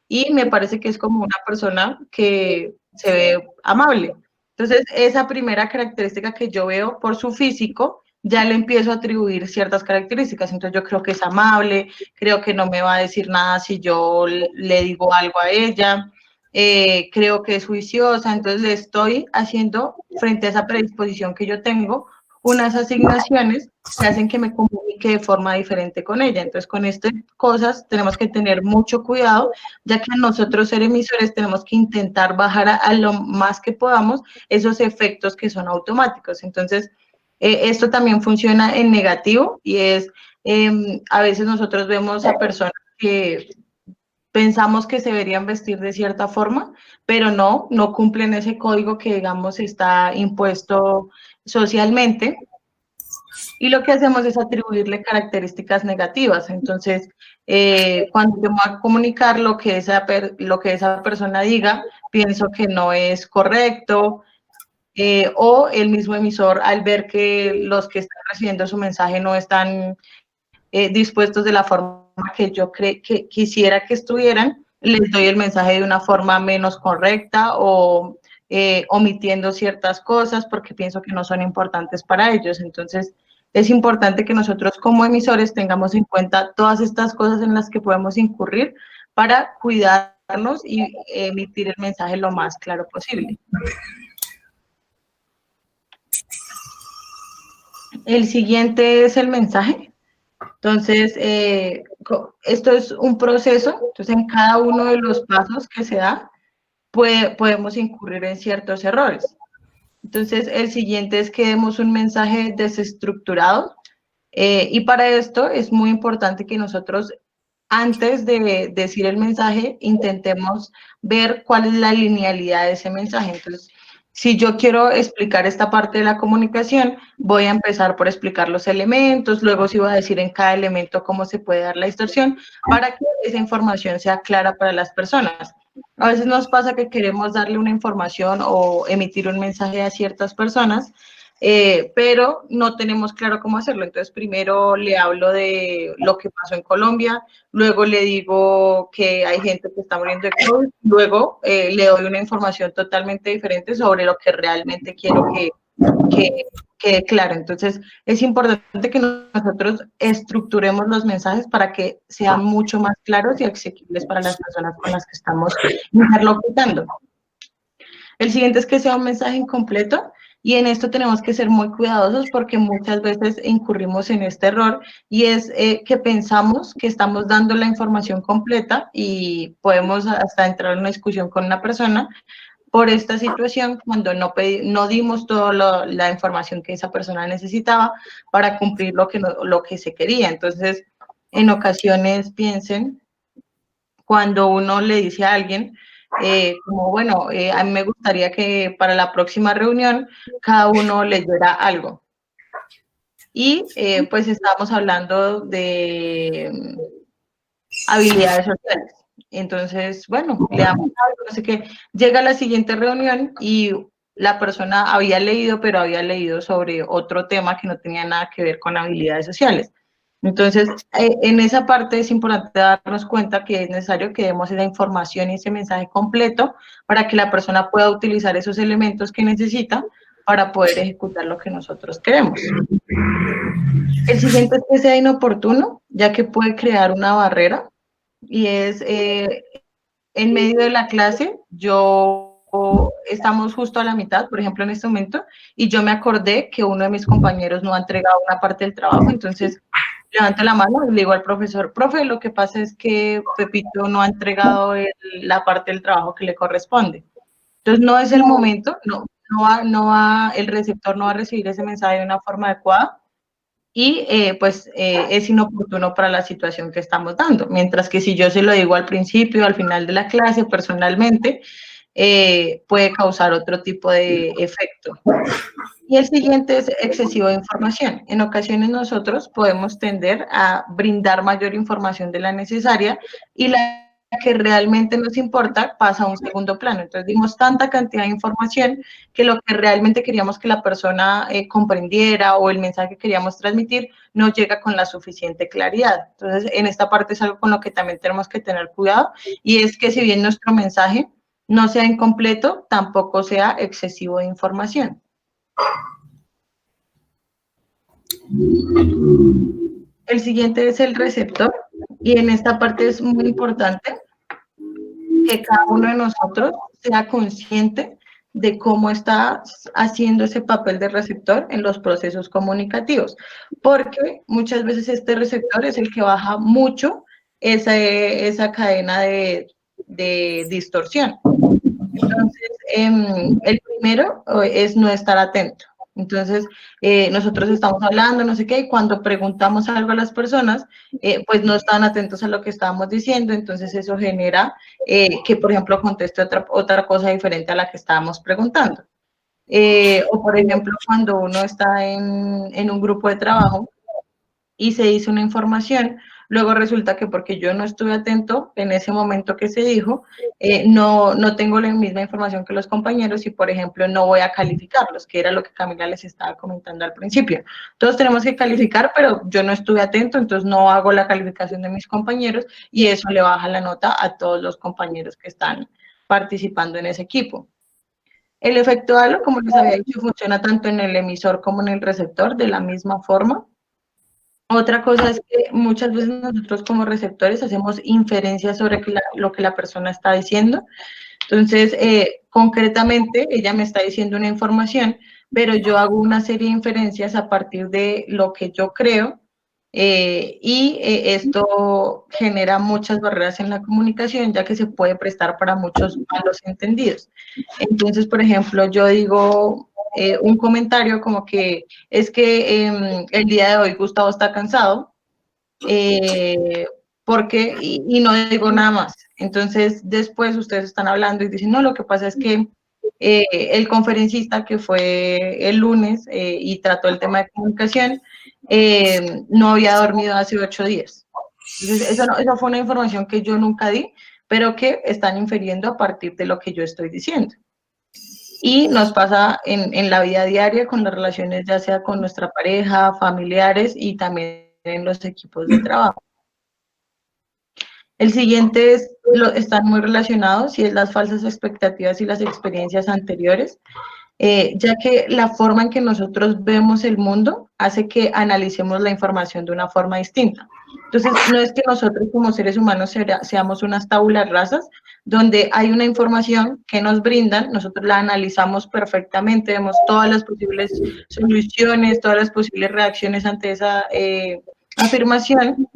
y me parece que es como una persona que se ve amable. Entonces, esa primera característica que yo veo por su físico, ya le empiezo a atribuir ciertas características. Entonces, yo creo que es amable, creo que no me va a decir nada si yo le digo algo a ella, creo que es juiciosa. Entonces, le estoy haciendo, frente a esa predisposición que yo tengo, unas asignaciones que hacen que me comunique de forma diferente con ella. Entonces, con estas cosas tenemos que tener mucho cuidado, ya que nosotros ser emisores tenemos que intentar bajar a lo más que podamos esos efectos que son automáticos. Entonces, esto también funciona en negativo y es, a veces nosotros vemos a personas que pensamos que se deberían vestir de cierta forma, pero no cumplen ese código que, digamos, está impuesto socialmente. Y lo que hacemos es atribuirle características negativas. Entonces, cuando yo voy a comunicar lo que esa persona diga, pienso que no es correcto, o el mismo emisor, al ver que los que están recibiendo su mensaje no están dispuestos de la forma que yo que quisiera que estuvieran, les doy el mensaje de una forma menos correcta o omitiendo ciertas cosas porque pienso que no son importantes para ellos. Entonces, es importante que nosotros como emisores tengamos en cuenta todas estas cosas en las que podemos incurrir para cuidarnos y emitir el mensaje lo más claro posible. El siguiente es el mensaje. Entonces, esto es un proceso. Entonces, en cada uno de los pasos que se da, podemos incurrir en ciertos errores. Entonces, el siguiente es que demos un mensaje desestructurado. Y para esto es muy importante que nosotros, antes de decir el mensaje, intentemos ver cuál es la linealidad de ese mensaje. Entonces, si yo quiero explicar esta parte de la comunicación, voy a empezar por explicar los elementos, luego sí voy a decir en cada elemento cómo se puede dar la distorsión para que esa información sea clara para las personas. A veces nos pasa que queremos darle una información o emitir un mensaje a ciertas personas, pero no tenemos claro cómo hacerlo. Entonces, primero le hablo de lo que pasó en Colombia, luego le digo que hay gente que está muriendo de COVID, luego le doy una información totalmente diferente sobre lo que realmente quiero que quede claro. Entonces, es importante que nosotros estructuremos los mensajes para que sean mucho más claros y asequibles para las personas con las que estamos interlocutando. El siguiente es que sea un mensaje incompleto. Y en esto tenemos que ser muy cuidadosos porque muchas veces incurrimos en este error y es que pensamos que estamos dando la información completa y podemos hasta entrar en una discusión con una persona por esta situación cuando no dimos toda la información que esa persona necesitaba para cumplir lo que se quería. Entonces, en ocasiones piensen, cuando uno le dice a alguien, como bueno, a mí me gustaría que para la próxima reunión cada uno leyera algo. Y pues estamos hablando de habilidades sociales. Entonces, bueno, le damos algo, no sé qué. Llega la siguiente reunión y la persona había leído, pero había leído sobre otro tema que no tenía nada que ver con habilidades sociales. Entonces, en esa parte es importante darnos cuenta que es necesario que demos esa información y ese mensaje completo para que la persona pueda utilizar esos elementos que necesita para poder ejecutar lo que nosotros queremos. El siguiente es que sea inoportuno, ya que puede crear una barrera, y es en medio de la clase, estamos justo a la mitad, por ejemplo, en este momento, y yo me acordé que uno de mis compañeros no ha entregado una parte del trabajo, entonces levanto la mano y le digo al profesor, profe, lo que pasa es que Pepito no ha entregado la parte del trabajo que le corresponde. Entonces, no es el momento, el receptor no va a recibir ese mensaje de una forma adecuada y pues es inoportuno para la situación que estamos dando. Mientras que si yo se lo digo al principio, al final de la clase, personalmente, puede causar otro tipo de efecto. Y el siguiente es excesivo de información. En ocasiones nosotros podemos tender a brindar mayor información de la necesaria y la que realmente nos importa pasa a un segundo plano. Entonces dimos tanta cantidad de información que lo que realmente queríamos que la persona comprendiera o el mensaje que queríamos transmitir no llega con la suficiente claridad. Entonces en esta parte es algo con lo que también tenemos que tener cuidado, y es que si bien nuestro mensaje no sea incompleto, tampoco sea excesivo de información. El siguiente es el receptor, y en esta parte es muy importante que cada uno de nosotros sea consciente de cómo está haciendo ese papel de receptor en los procesos comunicativos, porque muchas veces este receptor es el que baja mucho esa cadena de distorsión. Entonces, el primero es no estar atento. Entonces, nosotros estamos hablando, no sé qué, y cuando preguntamos algo a las personas, pues no están atentos a lo que estábamos diciendo, entonces eso genera que, por ejemplo, conteste otra cosa diferente a la que estábamos preguntando. O, por ejemplo, cuando uno está en un grupo de trabajo y se dice una información, luego resulta que porque yo no estuve atento en ese momento que se dijo, no tengo la misma información que los compañeros y, por ejemplo, no voy a calificarlos, que era lo que Camila les estaba comentando al principio. Todos tenemos que calificar, pero yo no estuve atento, entonces no hago la calificación de mis compañeros y eso le baja la nota a todos los compañeros que están participando en ese equipo. El efecto halo, como les había dicho, funciona tanto en el emisor como en el receptor de la misma forma. Otra cosa es que muchas veces nosotros como receptores hacemos inferencias sobre lo que la persona está diciendo. Entonces, concretamente, ella me está diciendo una información, pero yo hago una serie de inferencias a partir de lo que yo creo, y esto genera muchas barreras en la comunicación, ya que se puede prestar para muchos malos entendidos. Entonces, por ejemplo, yo digo un comentario como que es que el día de hoy Gustavo está cansado, porque, y no digo nada más. Entonces, después ustedes están hablando y dicen, no, lo que pasa es que el conferencista que fue el lunes y trató el tema de comunicación, no había dormido hace 8 días. Entonces, esa fue una información que yo nunca di, pero que están infiriendo a partir de lo que yo estoy diciendo. Y nos pasa en la vida diaria con las relaciones, ya sea con nuestra pareja, familiares y también en los equipos de trabajo. El siguiente están muy relacionados, y es las falsas expectativas y las experiencias anteriores, ya que la forma en que nosotros vemos el mundo hace que analicemos la información de una forma distinta. Entonces, no es que nosotros como seres humanos seamos unas tabulas rasas, donde hay una información que nos brindan, nosotros la analizamos perfectamente, vemos todas las posibles soluciones, todas las posibles reacciones ante esa afirmación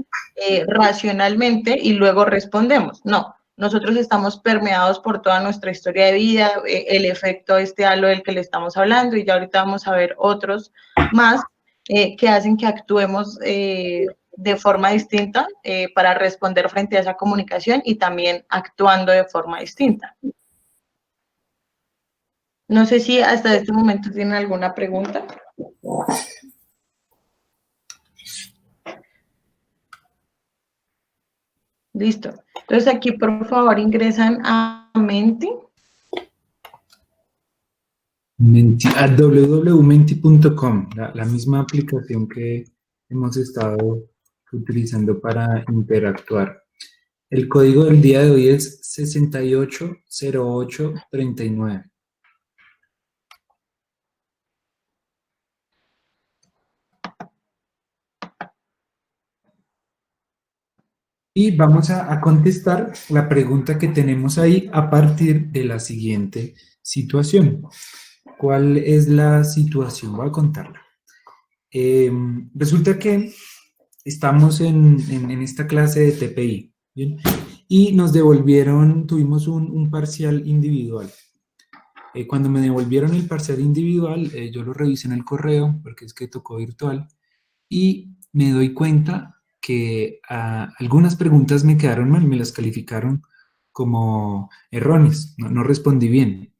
racionalmente y luego respondemos. No, nosotros estamos permeados por toda nuestra historia de vida, el efecto halo del que le estamos hablando, y ya ahorita vamos a ver otros más que hacen que actuemos de forma distinta para responder frente a esa comunicación y también actuando de forma distinta. No sé si hasta este momento tienen alguna pregunta. Listo. Entonces aquí, por favor, ingresan a Menti. A www.menti.com, la misma aplicación que hemos estado utilizando para interactuar. El código del día de hoy es 680839. Y vamos a contestar la pregunta que tenemos ahí a partir de la siguiente situación. ¿Cuál es la situación? Voy a contarla. Resulta que estamos en esta clase de TPI, ¿bien? Y nos devolvieron, tuvimos un parcial individual. Cuando me devolvieron el parcial individual, yo lo revisé en el correo, porque es que tocó virtual, y me doy cuenta que algunas preguntas me quedaron mal, me las calificaron como erróneas, no respondí bien.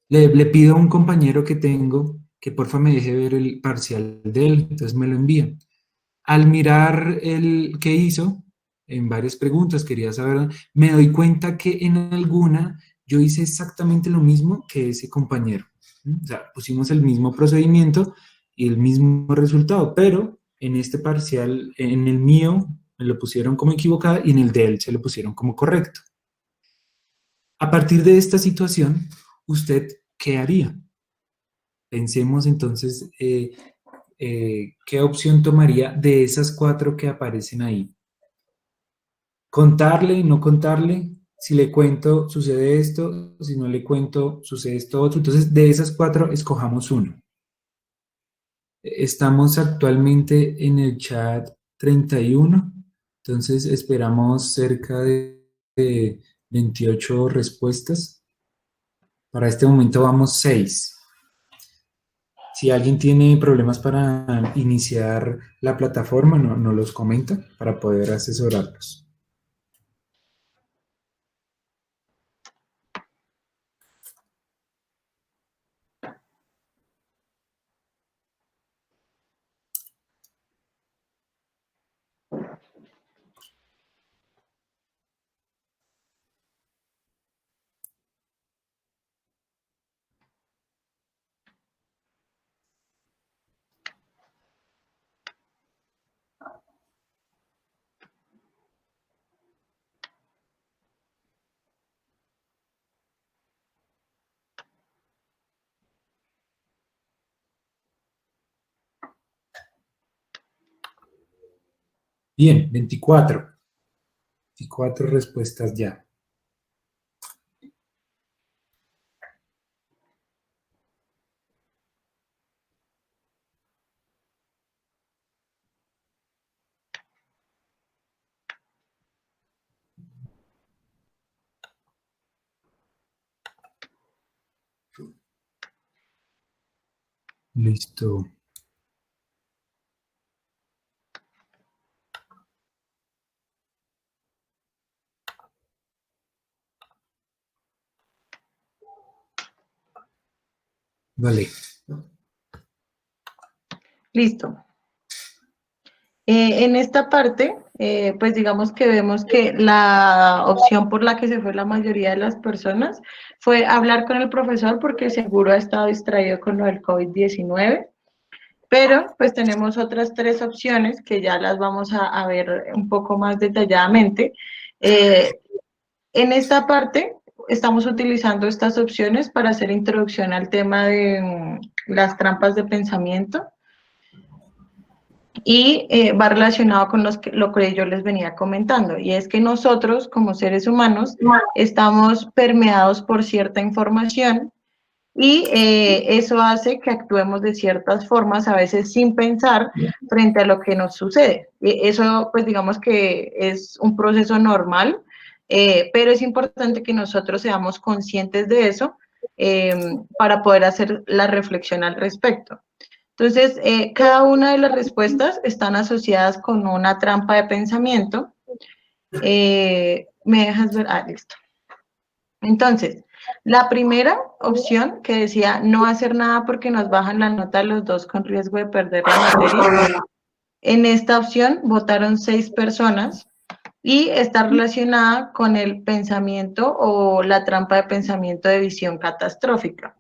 Le pido a un compañero que tengo que porfa me deje ver el parcial de él, entonces me lo envía. Al mirar el que hizo, en varias preguntas, quería saber, me doy cuenta que en alguna yo hice exactamente lo mismo que ese compañero. O sea, pusimos el mismo procedimiento y el mismo resultado, pero en este parcial, en el mío, me lo pusieron como equivocado y en el de él se lo pusieron como correcto. A partir de esta situación, ¿usted qué haría? Pensemos entonces, ¿qué opción tomaría de esas 4 que aparecen ahí? ¿Contarle, no contarle? Si le cuento, sucede esto. Si no le cuento, sucede esto otro. Entonces, de esas 4, escojamos uno. Estamos actualmente en el chat 31. Entonces, esperamos cerca de 28 respuestas. Para este momento vamos 6. Si alguien tiene problemas para iniciar la plataforma, no los comenta para poder asesorarlos. Bien, 24. 24 respuestas ya. Listo. Vale. Listo. En esta parte, pues digamos que vemos que la opción por la que se fue la mayoría de las personas fue hablar con el profesor porque seguro ha estado distraído con lo del COVID-19, pero pues tenemos otras 3 opciones que ya las vamos a ver un poco más detalladamente. En esta parte estamos utilizando estas opciones para hacer introducción al tema de las trampas de pensamiento. Y va relacionado con lo que yo les venía comentando, y es que nosotros como seres humanos estamos permeados por cierta información y eso hace que actuemos de ciertas formas, a veces sin pensar frente a lo que nos sucede. Eso pues digamos que es un proceso normal, pero es importante que nosotros seamos conscientes de eso para poder hacer la reflexión al respecto. Entonces, cada una de las respuestas están asociadas con una trampa de pensamiento. ¿Me dejas ver? Ah, listo. Entonces, la primera opción que decía no hacer nada porque nos bajan la nota los 2 con riesgo de perder la materia. En esta opción votaron 6 personas y está relacionada con el pensamiento o la trampa de pensamiento de visión catastrófica.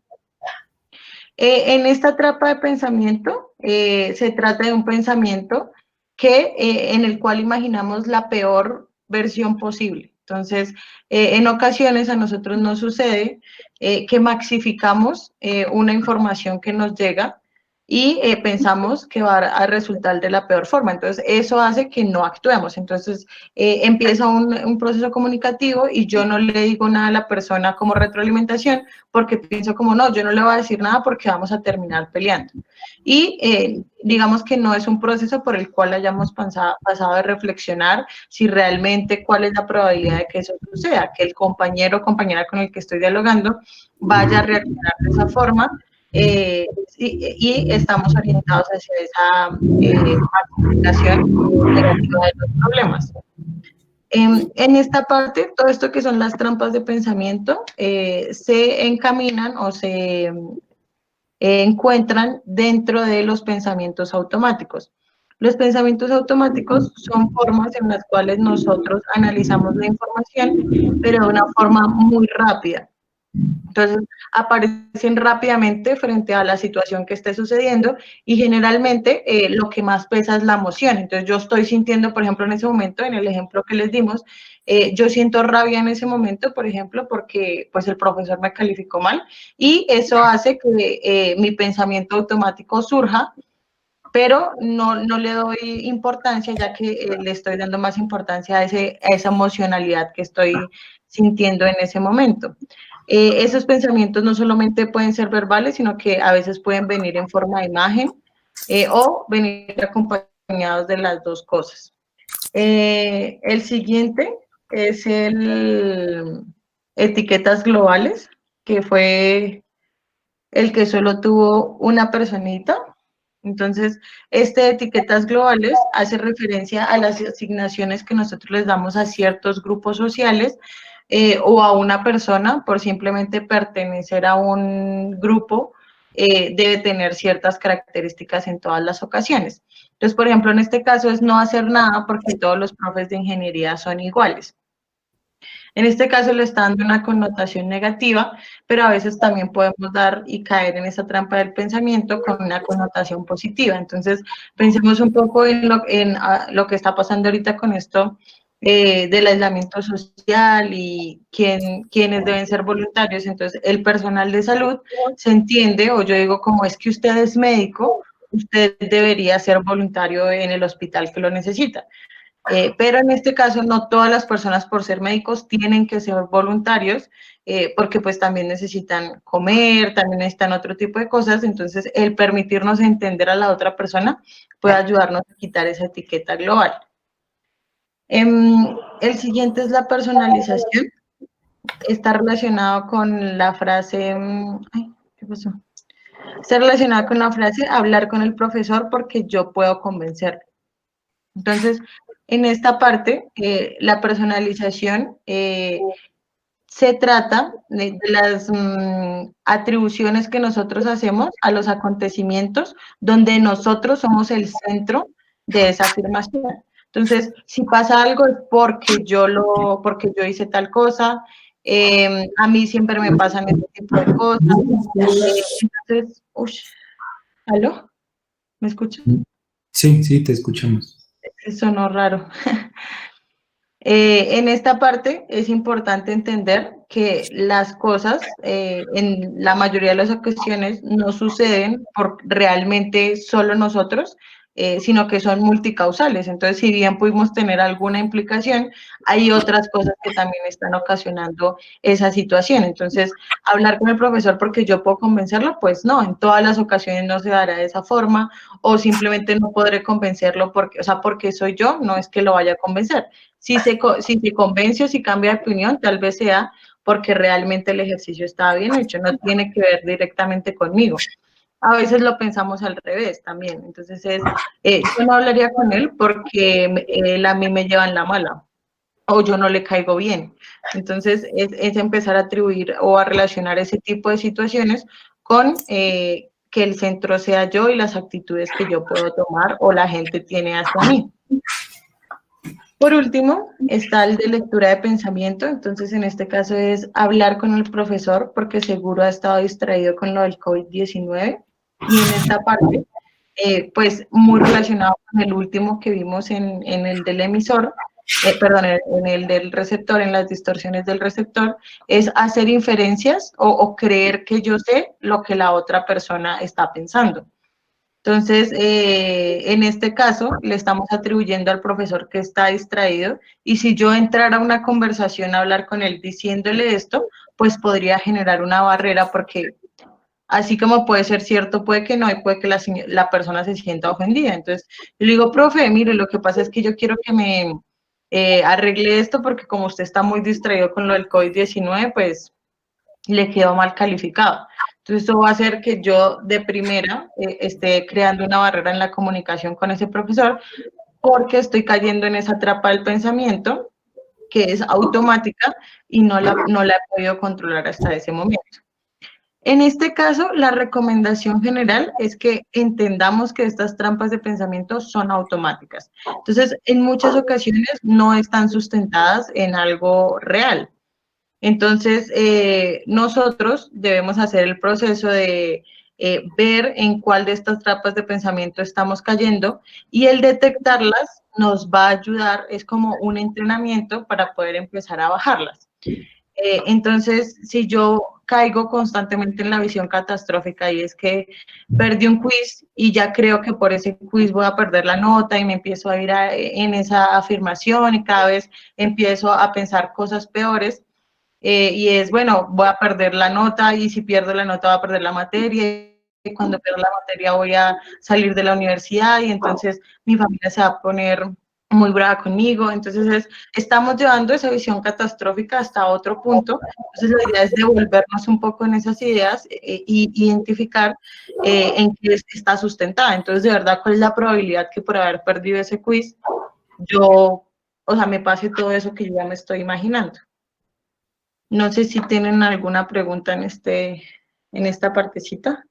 En esta trampa de pensamiento se trata de un pensamiento en el cual imaginamos la peor versión posible. Entonces, en ocasiones a nosotros nos sucede que maxificamos una información que nos llega y pensamos que va a resultar de la peor forma. Entonces, eso hace que no actuemos. Entonces, empieza un proceso comunicativo y yo no le digo nada a la persona como retroalimentación porque pienso como, no, yo no le voy a decir nada porque vamos a terminar peleando. Y digamos que no es un proceso por el cual hayamos pasado de reflexionar si realmente cuál es la probabilidad de que eso suceda, que el compañero o compañera con el que estoy dialogando vaya a reaccionar de esa forma. Y estamos orientados hacia esa aplicación negativa de los problemas. En esta parte, todo esto que son las trampas de pensamiento se encaminan o se encuentran dentro de los pensamientos automáticos. Los pensamientos automáticos son formas en las cuales nosotros analizamos la información, pero de una forma muy rápida. Entonces, aparecen rápidamente frente a la situación que esté sucediendo y generalmente lo que más pesa es la emoción. Entonces, yo estoy sintiendo, por ejemplo, en ese momento, en el ejemplo que les dimos, yo siento rabia en ese momento, por ejemplo, porque pues el profesor me calificó mal y eso hace que mi pensamiento automático surja, pero no le doy importancia, ya que le estoy dando más importancia a esa emocionalidad que estoy sintiendo en ese momento. Esos pensamientos no solamente pueden ser verbales, sino que a veces pueden venir en forma de imagen o venir acompañados de las dos cosas. El siguiente es el etiquetas globales, que fue el que solo tuvo una personita. Entonces, este de etiquetas globales hace referencia a las asignaciones que nosotros les damos a ciertos grupos sociales o a una persona por simplemente pertenecer a un grupo, debe tener ciertas características en todas las ocasiones. Entonces, por ejemplo, en este caso es no hacer nada porque todos los profes de ingeniería son iguales. En este caso le está dando una connotación negativa, pero a veces también podemos dar y caer en esa trampa del pensamiento con una connotación positiva. Entonces, pensemos un poco en lo que está pasando ahorita con esto del aislamiento social y quiénes deben ser voluntarios. Entonces, el personal de salud se entiende, o yo digo, como es que usted es médico, usted debería ser voluntario en el hospital que lo necesita. Pero en este caso no todas las personas por ser médicos tienen que ser voluntarios porque pues también necesitan comer, también necesitan otro tipo de cosas, entonces el permitirnos entender a la otra persona puede ayudarnos a quitar esa etiqueta global. El siguiente es la personalización, está relacionado con la frase, ay, ¿qué pasó? Está relacionado con la frase hablar con el profesor porque yo puedo convencerlo. Entonces, en esta parte, la personalización se trata de las atribuciones que nosotros hacemos a los acontecimientos donde nosotros somos el centro de esa afirmación. Entonces, si pasa algo es porque yo hice tal cosa, a mí siempre me pasan este tipo de cosas. Entonces, ¿aló? ¿Me escuchan? Sí, sí, te escuchamos. Sonó raro. En esta parte es importante entender que las cosas en la mayoría de las ocasiones no suceden por realmente solo nosotros, sino que son multicausales. Entonces, si bien pudimos tener alguna implicación, hay otras cosas que también están ocasionando esa situación. Entonces, hablar con el profesor porque yo puedo convencerlo, pues no, en todas las ocasiones no se dará de esa forma, o simplemente no podré convencerlo porque, o sea, porque soy yo, no es que lo vaya a convencer. Si se convence o si cambia de opinión, tal vez sea porque realmente el ejercicio estaba bien hecho, no tiene que ver directamente conmigo. A veces lo pensamos al revés también. Entonces, yo no hablaría con él porque él a mí me lleva en la mala o yo no le caigo bien. Entonces, es empezar a atribuir o a relacionar ese tipo de situaciones con que el centro sea yo y las actitudes que yo puedo tomar o la gente tiene hacia mí. Por último, está el de lectura de pensamiento. Entonces, en este caso es hablar con el profesor porque seguro ha estado distraído con lo del COVID-19. Y en esta parte, pues muy relacionado con el último que vimos en el del emisor, perdón, en el del receptor, en las distorsiones del receptor, es hacer inferencias o creer que yo sé lo que la otra persona está pensando. Entonces, en este caso, le estamos atribuyendo al profesor que está distraído y si yo entrara a una conversación a hablar con él diciéndole esto, pues podría generar una barrera porque así como puede ser cierto, puede que no y puede que la persona se sienta ofendida. Entonces, yo le digo, profe, mire, lo que pasa es que yo quiero que me arregle esto porque como usted está muy distraído con lo del COVID-19, pues le quedó mal calificado. Entonces, eso va a hacer que yo de primera esté creando una barrera en la comunicación con ese profesor porque estoy cayendo en esa trampa del pensamiento que es automática y no la he podido controlar hasta ese momento. En este caso, la recomendación general es que entendamos que estas trampas de pensamiento son automáticas. Entonces, en muchas ocasiones no están sustentadas en algo real. Entonces, nosotros debemos hacer el proceso de ver en cuál de estas trampas de pensamiento estamos cayendo, y el detectarlas nos va a ayudar, es como un entrenamiento para poder empezar a bajarlas. Entonces, si yo caigo constantemente en la visión catastrófica y es que perdí un quiz y ya creo que por ese quiz voy a perder la nota y me empiezo a ir en esa afirmación y cada vez empiezo a pensar cosas peores, y es, bueno, voy a perder la nota y si pierdo la nota voy a perder la materia y cuando pierda la materia voy a salir de la universidad y entonces mi familia se va a poner muy brava conmigo. Entonces estamos llevando esa visión catastrófica hasta otro punto. Entonces la idea es devolvernos un poco en esas ideas y identificar en qué está sustentada. Entonces, de verdad, ¿cuál es la probabilidad que por haber perdido ese quiz yo, o sea, me pase todo eso que yo ya me estoy imaginando? No sé si tienen alguna pregunta en esta partecita.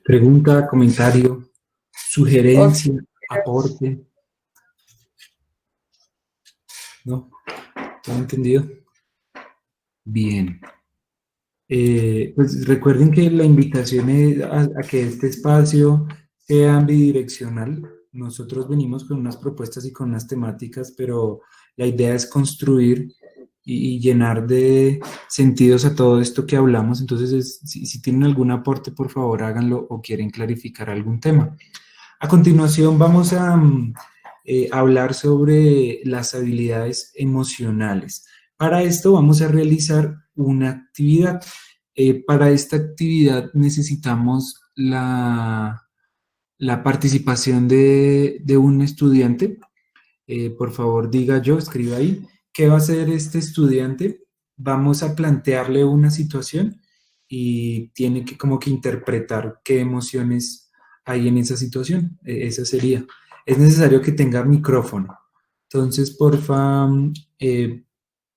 Pregunta, comentario, sugerencia, aporte. ¿No? ¿Todo entendido? Bien. Pues recuerden que la invitación es a que este espacio sea bidireccional. Nosotros venimos con unas propuestas y con unas temáticas, pero la idea es construir y llenar de sentidos a todo esto que hablamos. Entonces, si tienen algún aporte, por favor, háganlo o quieren clarificar algún tema. A continuación, vamos a hablar sobre las habilidades emocionales. Para esto vamos a realizar una actividad. Para esta actividad necesitamos la participación de un estudiante. Por favor, diga yo, escriba ahí. ¿Qué va a hacer este estudiante? Vamos a plantearle una situación y tiene que como que interpretar qué emociones hay en esa situación. Esa sería. Es necesario que tenga micrófono. Entonces, porfa,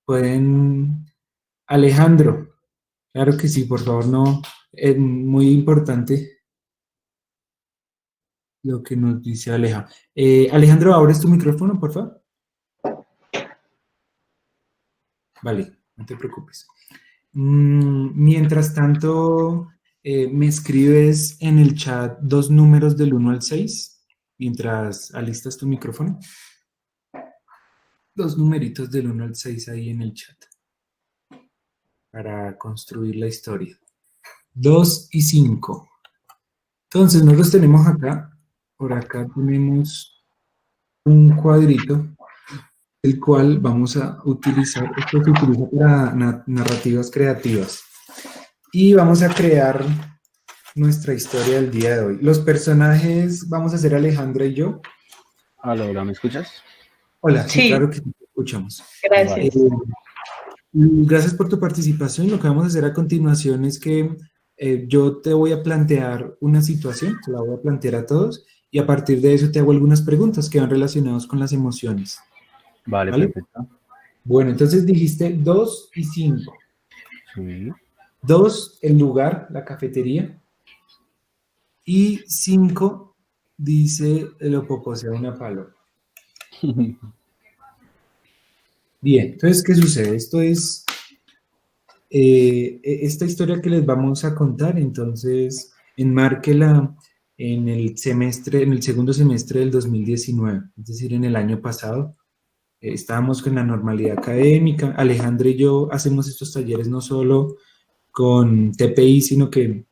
pueden... Alejandro, claro que sí, por favor, no. Es muy importante lo que nos dice Aleja. Alejandro, ¿abres tu micrófono, por favor? Vale, no te preocupes. Mientras tanto, me escribes en el chat 2 números del 1 al 6, mientras alistas tu micrófono. 2 numeritos del 1 al 6 ahí en el chat, para construir la historia. 2 y 5. Entonces, nosotros tenemos acá, por acá tenemos un cuadrito, el cual vamos a utilizar, esto se utiliza para narrativas creativas. Y vamos a crear nuestra historia del día de hoy. Los personajes vamos a ser Alejandra y yo. Hola, hola, ¿me escuchas? Hola, sí, Sí. claro que te escuchamos. Gracias. Gracias por tu participación. Lo que vamos a hacer a continuación es que yo te voy a plantear una situación, te la voy a plantear a todos, y a partir de eso te hago algunas preguntas que van relacionadas con las emociones. Vale, ¿Vale? perfecto. Bueno, entonces dijiste 2 y 5. Sí. 2, el lugar, la cafetería. Y 5, dice el opoposeo, una paloma. Bien, entonces, ¿qué sucede? Esto es esta historia que les vamos a contar, entonces, enmárquela en el segundo semestre del 2019, es decir, en el año pasado. Estábamos con la normalidad académica. Alejandra y yo hacemos estos talleres no solo con TPI, sino que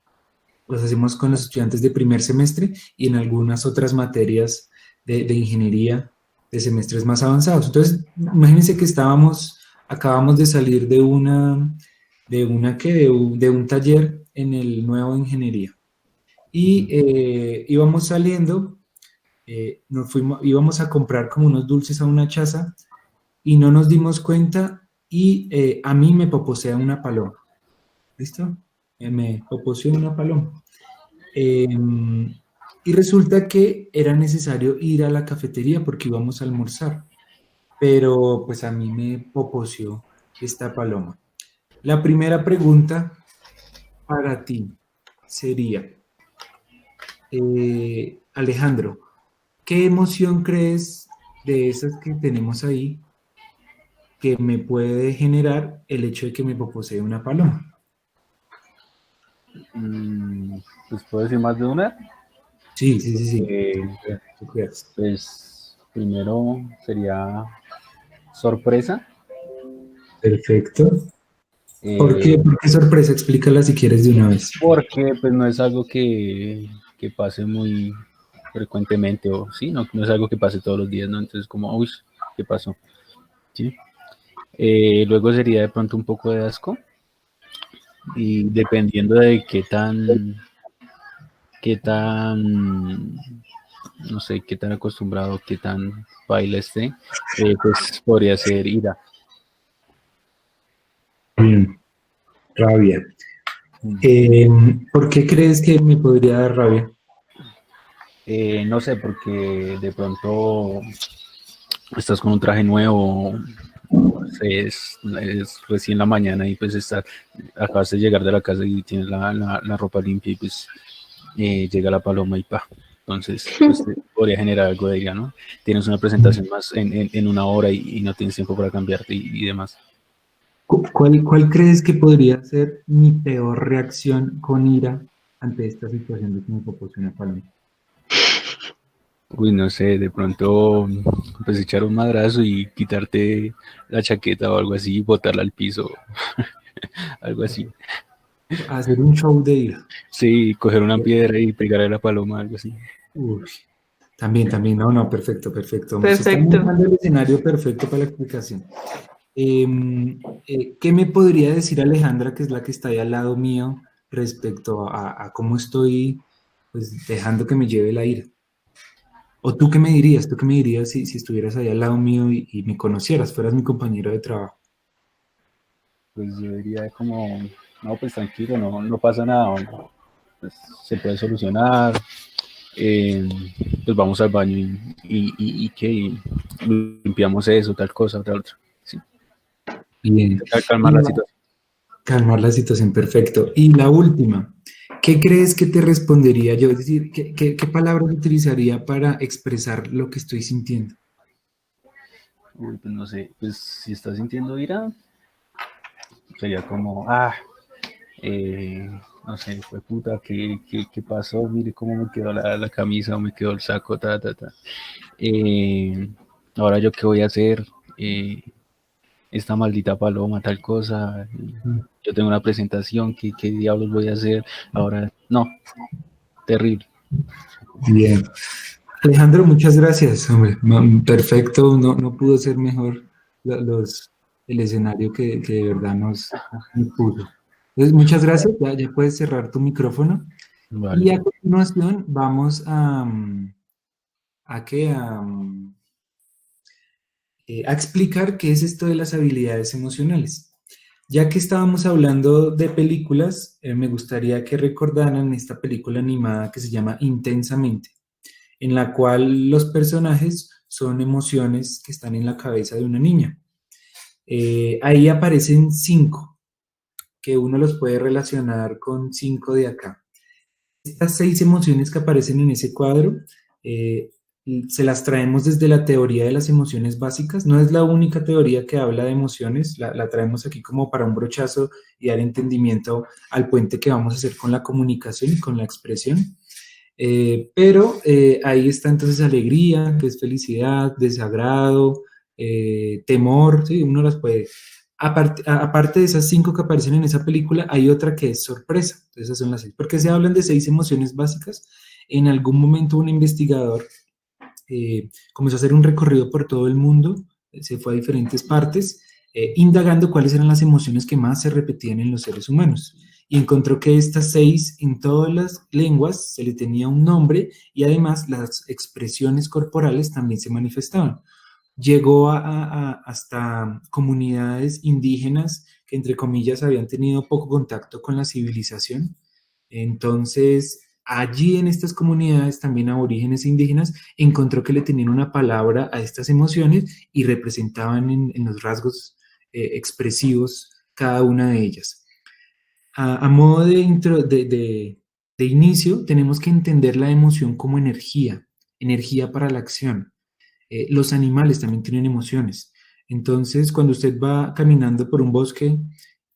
los hacemos con los estudiantes de primer semestre y en algunas otras materias de ingeniería de semestres más avanzados. Entonces, imagínense que acabamos de salir de un taller en el nuevo ingeniería. Y íbamos saliendo, íbamos a comprar como unos dulces a una chaza y no nos dimos cuenta y a mí me poposea una paloma. ¿Listo? Me poposea una paloma. y resulta que era necesario ir a la cafetería porque íbamos a almorzar, pero pues a mí me poposeó esta paloma. La primera pregunta para ti sería, Alejandro, ¿qué emoción crees de esas que tenemos ahí que me puede generar el hecho de que me poposee una paloma? Mm, pues puedo decir más de una. Sí, sí, sí, sí. Eh, Tú creas. pues primero sería sorpresa. Perfecto. ¿Por eh, qué? ¿Por qué sorpresa? Explícala si quieres de una vez. porque pues no es algo que pase muy frecuentemente, o sí, no, no es algo que pase todos los días, ¿no? Entonces como, uy, ¿qué pasó? ¿Sí? Luego sería de pronto un poco de asco, y dependiendo de qué tan, no sé, qué tan acostumbrado, qué tan baile esté, pues podría ser ira. Bien, rabia. ¿Por qué crees que me podría dar rabia? No sé, porque de pronto estás con un traje nuevo, no sé, es recién la mañana y pues acabas de llegar de la casa y tienes la ropa limpia y pues llega la paloma y pa. Entonces, pues te podría generar algo de ira, ¿no? Tienes una presentación más en una hora y no tienes tiempo para cambiarte y demás. ¿Cuál crees que podría ser mi peor reacción con ira ante esta situación de que me proporciona paloma? Uy, no sé, de pronto pues echar un madrazo y quitarte la chaqueta o algo así, botarla al piso, algo así. Hacer un show de ira. Sí, coger una piedra y pegarle a la paloma, algo así. Uy, también, no, no, perfecto, perfecto. Se está Perfecto. montando el escenario perfecto para la explicación. ¿Qué me podría decir Alejandra, que es la que está ahí al lado mío, respecto a cómo estoy, pues, dejando que me lleve la ira? ¿O tú qué me dirías? ¿Tú qué me dirías si estuvieras ahí al lado mío y me conocieras, fueras mi compañero de trabajo? Pues yo diría como, no, pues tranquilo, no pasa nada, ¿no? Pues, se puede solucionar, eh, pues vamos al baño y ¿qué? Y limpiamos eso, tal cosa, tal otra. Sí, Bien. intentar calmar Y la situación. calmar la situación, perfecto. Y la última, ¿qué crees que te respondería yo? Es decir, ¿qué palabras utilizaría para expresar lo que estoy sintiendo? Uy, pues no sé, pues si estás sintiendo ira, sería como, eh, no sé, fue puta, ¿qué pasó? Mire cómo me quedó la camisa o me quedó el saco, ta, ta, ta. Eh, ahora yo qué voy a hacer, esta maldita paloma, tal cosa, yo tengo una presentación, ¿qué diablos voy a hacer? Ahora, no, terrible. Bien. Alejandro, muchas gracias, hombre. Perfecto, no pudo ser mejor el escenario que de verdad nos puso. Entonces, muchas gracias. Ya puedes cerrar tu micrófono. Vale. Y a continuación vamos a explicar qué es esto de las habilidades emocionales. Ya que estábamos hablando de películas, me gustaría que recordaran esta película animada que se llama Intensamente, en la cual los personajes son emociones que están en la cabeza de una niña. Ahí aparecen 5, que uno los puede relacionar con 5 de acá. Estas 6 emociones que aparecen en ese cuadro, eh, se las traemos desde la teoría de las emociones básicas. No es la única teoría que habla de emociones, la traemos aquí como para un brochazo y dar entendimiento al puente que vamos a hacer con la comunicación y con la expresión. Pero ahí está entonces alegría, que es felicidad, desagrado, temor, ¿sí? Uno las puede. Aparte de esas 5 que aparecen en esa película, hay otra que es sorpresa. Entonces, esas son las 6. Porque se hablan de 6 emociones básicas. En algún momento un investigador comenzó a hacer un recorrido por todo el mundo, se fue a diferentes partes, indagando cuáles eran las emociones que más se repetían en los seres humanos. Y encontró que estas 6 en todas las lenguas se le tenía un nombre y además las expresiones corporales también se manifestaban. Llegó hasta comunidades indígenas que, entre comillas, habían tenido poco contacto con la civilización. Entonces, allí en estas comunidades, también aborígenes e indígenas, encontró que le tenían una palabra a estas emociones y representaban en los rasgos expresivos cada una de ellas. A modo de inicio, tenemos que entender la emoción como energía, energía para la acción. Los animales también tienen emociones. Entonces, cuando usted va caminando por un bosque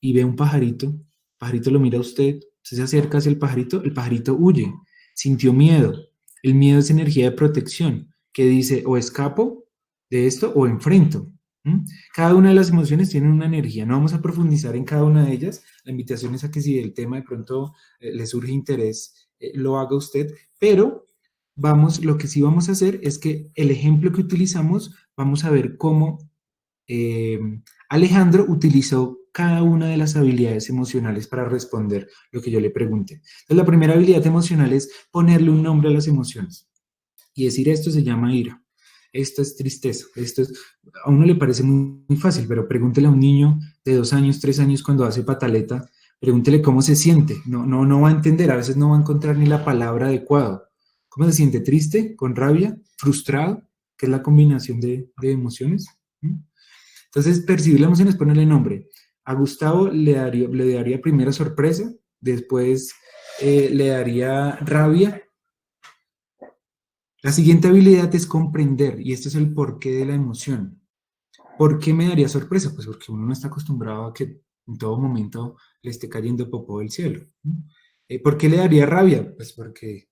y ve un pajarito, el pajarito lo mira a usted, se acerca hacia el pajarito huye, sintió miedo. El miedo es energía de protección, que dice o escapo de esto o enfrento. ¿Mm? Cada una de las emociones tiene una energía. No vamos a profundizar en cada una de ellas. La invitación es a que si el tema de pronto le surge interés, lo haga usted, pero lo que sí vamos a hacer es que el ejemplo que utilizamos, vamos a ver cómo Alejandro utilizó cada una de las habilidades emocionales para responder lo que yo le pregunté. Entonces, la primera habilidad emocional es ponerle un nombre a las emociones y decir esto se llama ira, esto es tristeza, a uno le parece muy fácil, pero pregúntele a un niño de 2 años, 3 años cuando hace pataleta, pregúntele cómo se siente, no va a entender, a veces no va a encontrar ni la palabra adecuada. ¿Cómo se siente? ¿Triste? ¿Con rabia? ¿Frustrado? Que es la combinación de emociones. Entonces, percibir la emoción es ponerle nombre. A Gustavo le daría primero sorpresa, después le daría rabia. La siguiente habilidad es comprender, y esto es el porqué de la emoción. ¿Por qué me daría sorpresa? Pues porque uno no está acostumbrado a que en todo momento le esté cayendo popó del cielo. ¿Por qué le daría rabia? Pues porque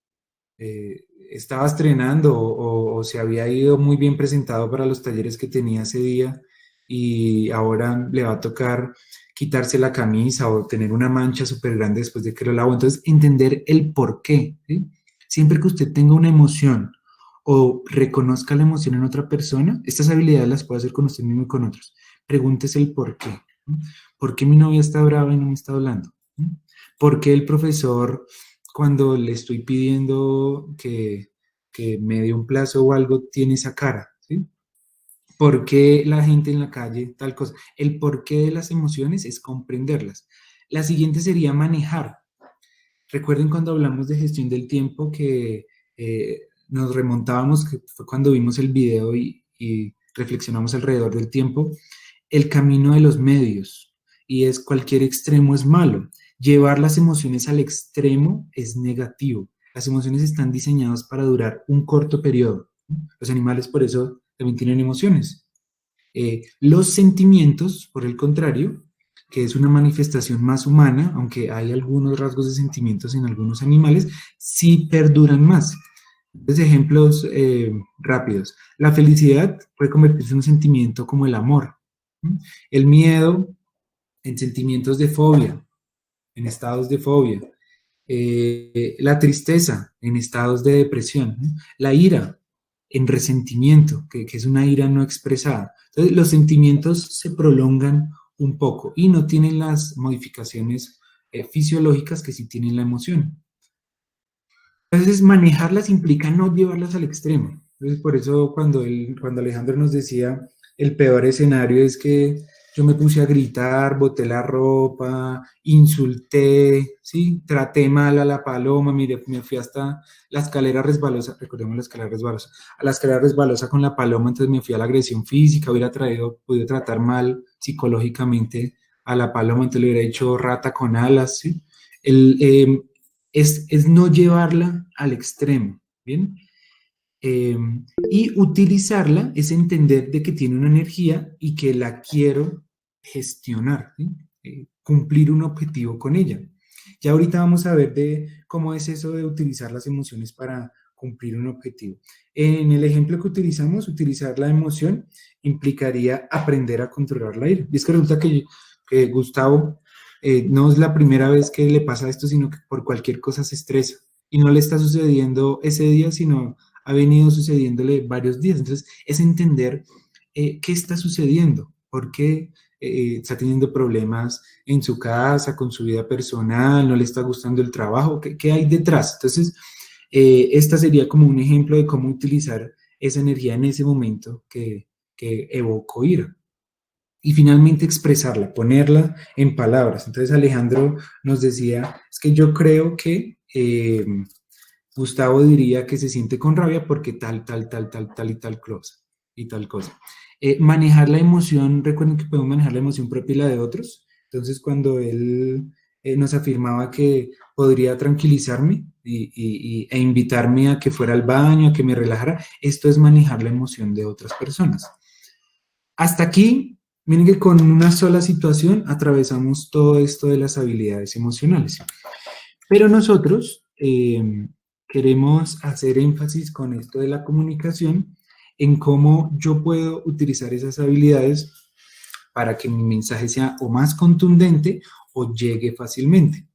estaba estrenando o se había ido muy bien presentado para los talleres que tenía ese día y ahora le va a tocar quitarse la camisa o tener una mancha súper grande después de que lo lavo. Entonces, entender el por qué. ¿Sí? Siempre que usted tenga una emoción o reconozca la emoción en otra persona, estas habilidades las puede hacer con usted mismo y con otros. Pregúntese el por qué. ¿Por qué mi novia está brava y no me está hablando? ¿Por qué el profesor, cuando le estoy pidiendo que me dé un plazo o algo, tiene esa cara? ¿Sí? ¿Por qué la gente en la calle, tal cosa? El porqué de las emociones es comprenderlas. La siguiente sería manejar. Recuerden cuando hablamos de gestión del tiempo que nos remontábamos, que fue cuando vimos el video y reflexionamos alrededor del tiempo, el camino de los medios, y es cualquier extremo es malo. Llevar las emociones al extremo es negativo. Las emociones están diseñadas para durar un corto periodo. Los animales por eso también tienen emociones. Los sentimientos, por el contrario, que es una manifestación más humana, aunque hay algunos rasgos de sentimientos en algunos animales, sí perduran más. Entonces, ejemplos rápidos. La felicidad puede convertirse en un sentimiento como el amor. El miedo en sentimientos de fobia, en estados de fobia. La tristeza en estados de depresión. La ira en resentimiento, que es una ira no expresada. Entonces, los sentimientos se prolongan un poco y no tienen las modificaciones fisiológicas que sí tienen la emoción. Entonces, manejarlas implica no llevarlas al extremo. Entonces, por eso cuando Alejandro nos decía, el peor escenario es que yo me puse a gritar, boté la ropa, insulté, ¿sí? Traté mal a la paloma, mire, me fui hasta la escalera resbalosa, recordemos la escalera resbalosa, a la escalera resbalosa con la paloma, entonces me fui a la agresión física, hubiera podido tratar mal psicológicamente a la paloma, entonces le hubiera hecho rata con alas, ¿sí? Es no llevarla al extremo, ¿bien? Y utilizarla es entender de que tiene una energía y que la quiero gestionar, ¿sí? Cumplir un objetivo con ella. Ya ahorita vamos a ver de cómo es eso de utilizar las emociones para cumplir un objetivo. En el ejemplo que utilizamos, utilizar la emoción implicaría aprender a controlar la ira. Y es que resulta que Gustavo no es la primera vez que le pasa esto, sino que por cualquier cosa se estresa. Y no le está sucediendo ese día, sino ha venido sucediéndole varios días. Entonces, es entender qué está sucediendo, por qué está teniendo problemas en su casa, con su vida personal, no le está gustando el trabajo, qué hay detrás. Entonces, esta sería como un ejemplo de cómo utilizar esa energía en ese momento que evocó ira. Y finalmente expresarla, ponerla en palabras. Entonces Alejandro nos decía, es que yo creo que Gustavo diría que se siente con rabia porque tal, tal, tal, tal, tal y tal cosa. Y tal cosa. Manejar la emoción, recuerden que podemos manejar la emoción propia y la de otros. Entonces, cuando él nos afirmaba que podría tranquilizarme e invitarme a que fuera al baño, a que me relajara, esto es manejar la emoción de otras personas. Hasta aquí, miren que con una sola situación atravesamos todo esto de las habilidades emocionales. Pero nosotros queremos hacer énfasis con esto de la comunicación en cómo yo puedo utilizar esas habilidades para que mi mensaje sea o más contundente o llegue fácilmente.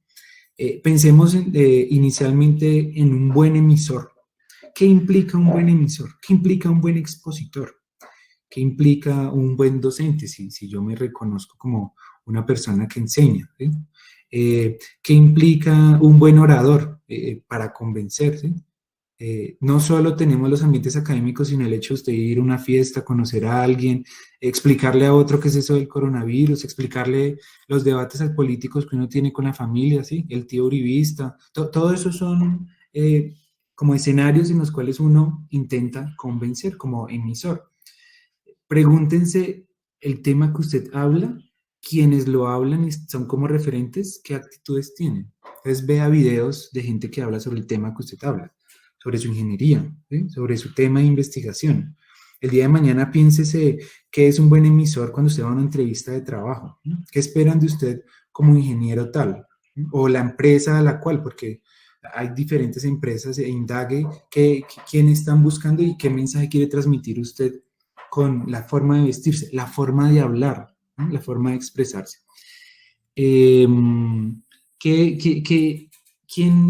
Pensemos inicialmente en un buen emisor. ¿Qué implica un buen emisor? ¿Qué implica un buen expositor? ¿Qué implica un buen docente? Si yo me reconozco como una persona que enseña, ¿sí? ¿Qué implica un buen orador para convencer? ¿Sí? No solo tenemos los ambientes académicos, sino el hecho de usted ir a una fiesta, conocer a alguien, explicarle a otro qué es eso del coronavirus, explicarle los debates políticos que uno tiene con la familia, ¿sí? El tío uribista, todo eso son como escenarios en los cuales uno intenta convencer como emisor. Pregúntense el tema que usted habla, quienes lo hablan y son como referentes, ¿qué actitudes tienen? Entonces vea videos de gente que habla sobre el tema que usted habla, sobre su ingeniería, ¿sí? Sobre su tema de investigación. El día de mañana piénsese qué es un buen emisor cuando usted va a una entrevista de trabajo, ¿sí? ¿Qué esperan de usted como ingeniero tal? ¿Sí? O la empresa a la cual, porque hay diferentes empresas, e indague quién están buscando y qué mensaje quiere transmitir usted con la forma de vestirse, la forma de hablar, ¿no? La forma de expresarse. ¿Quién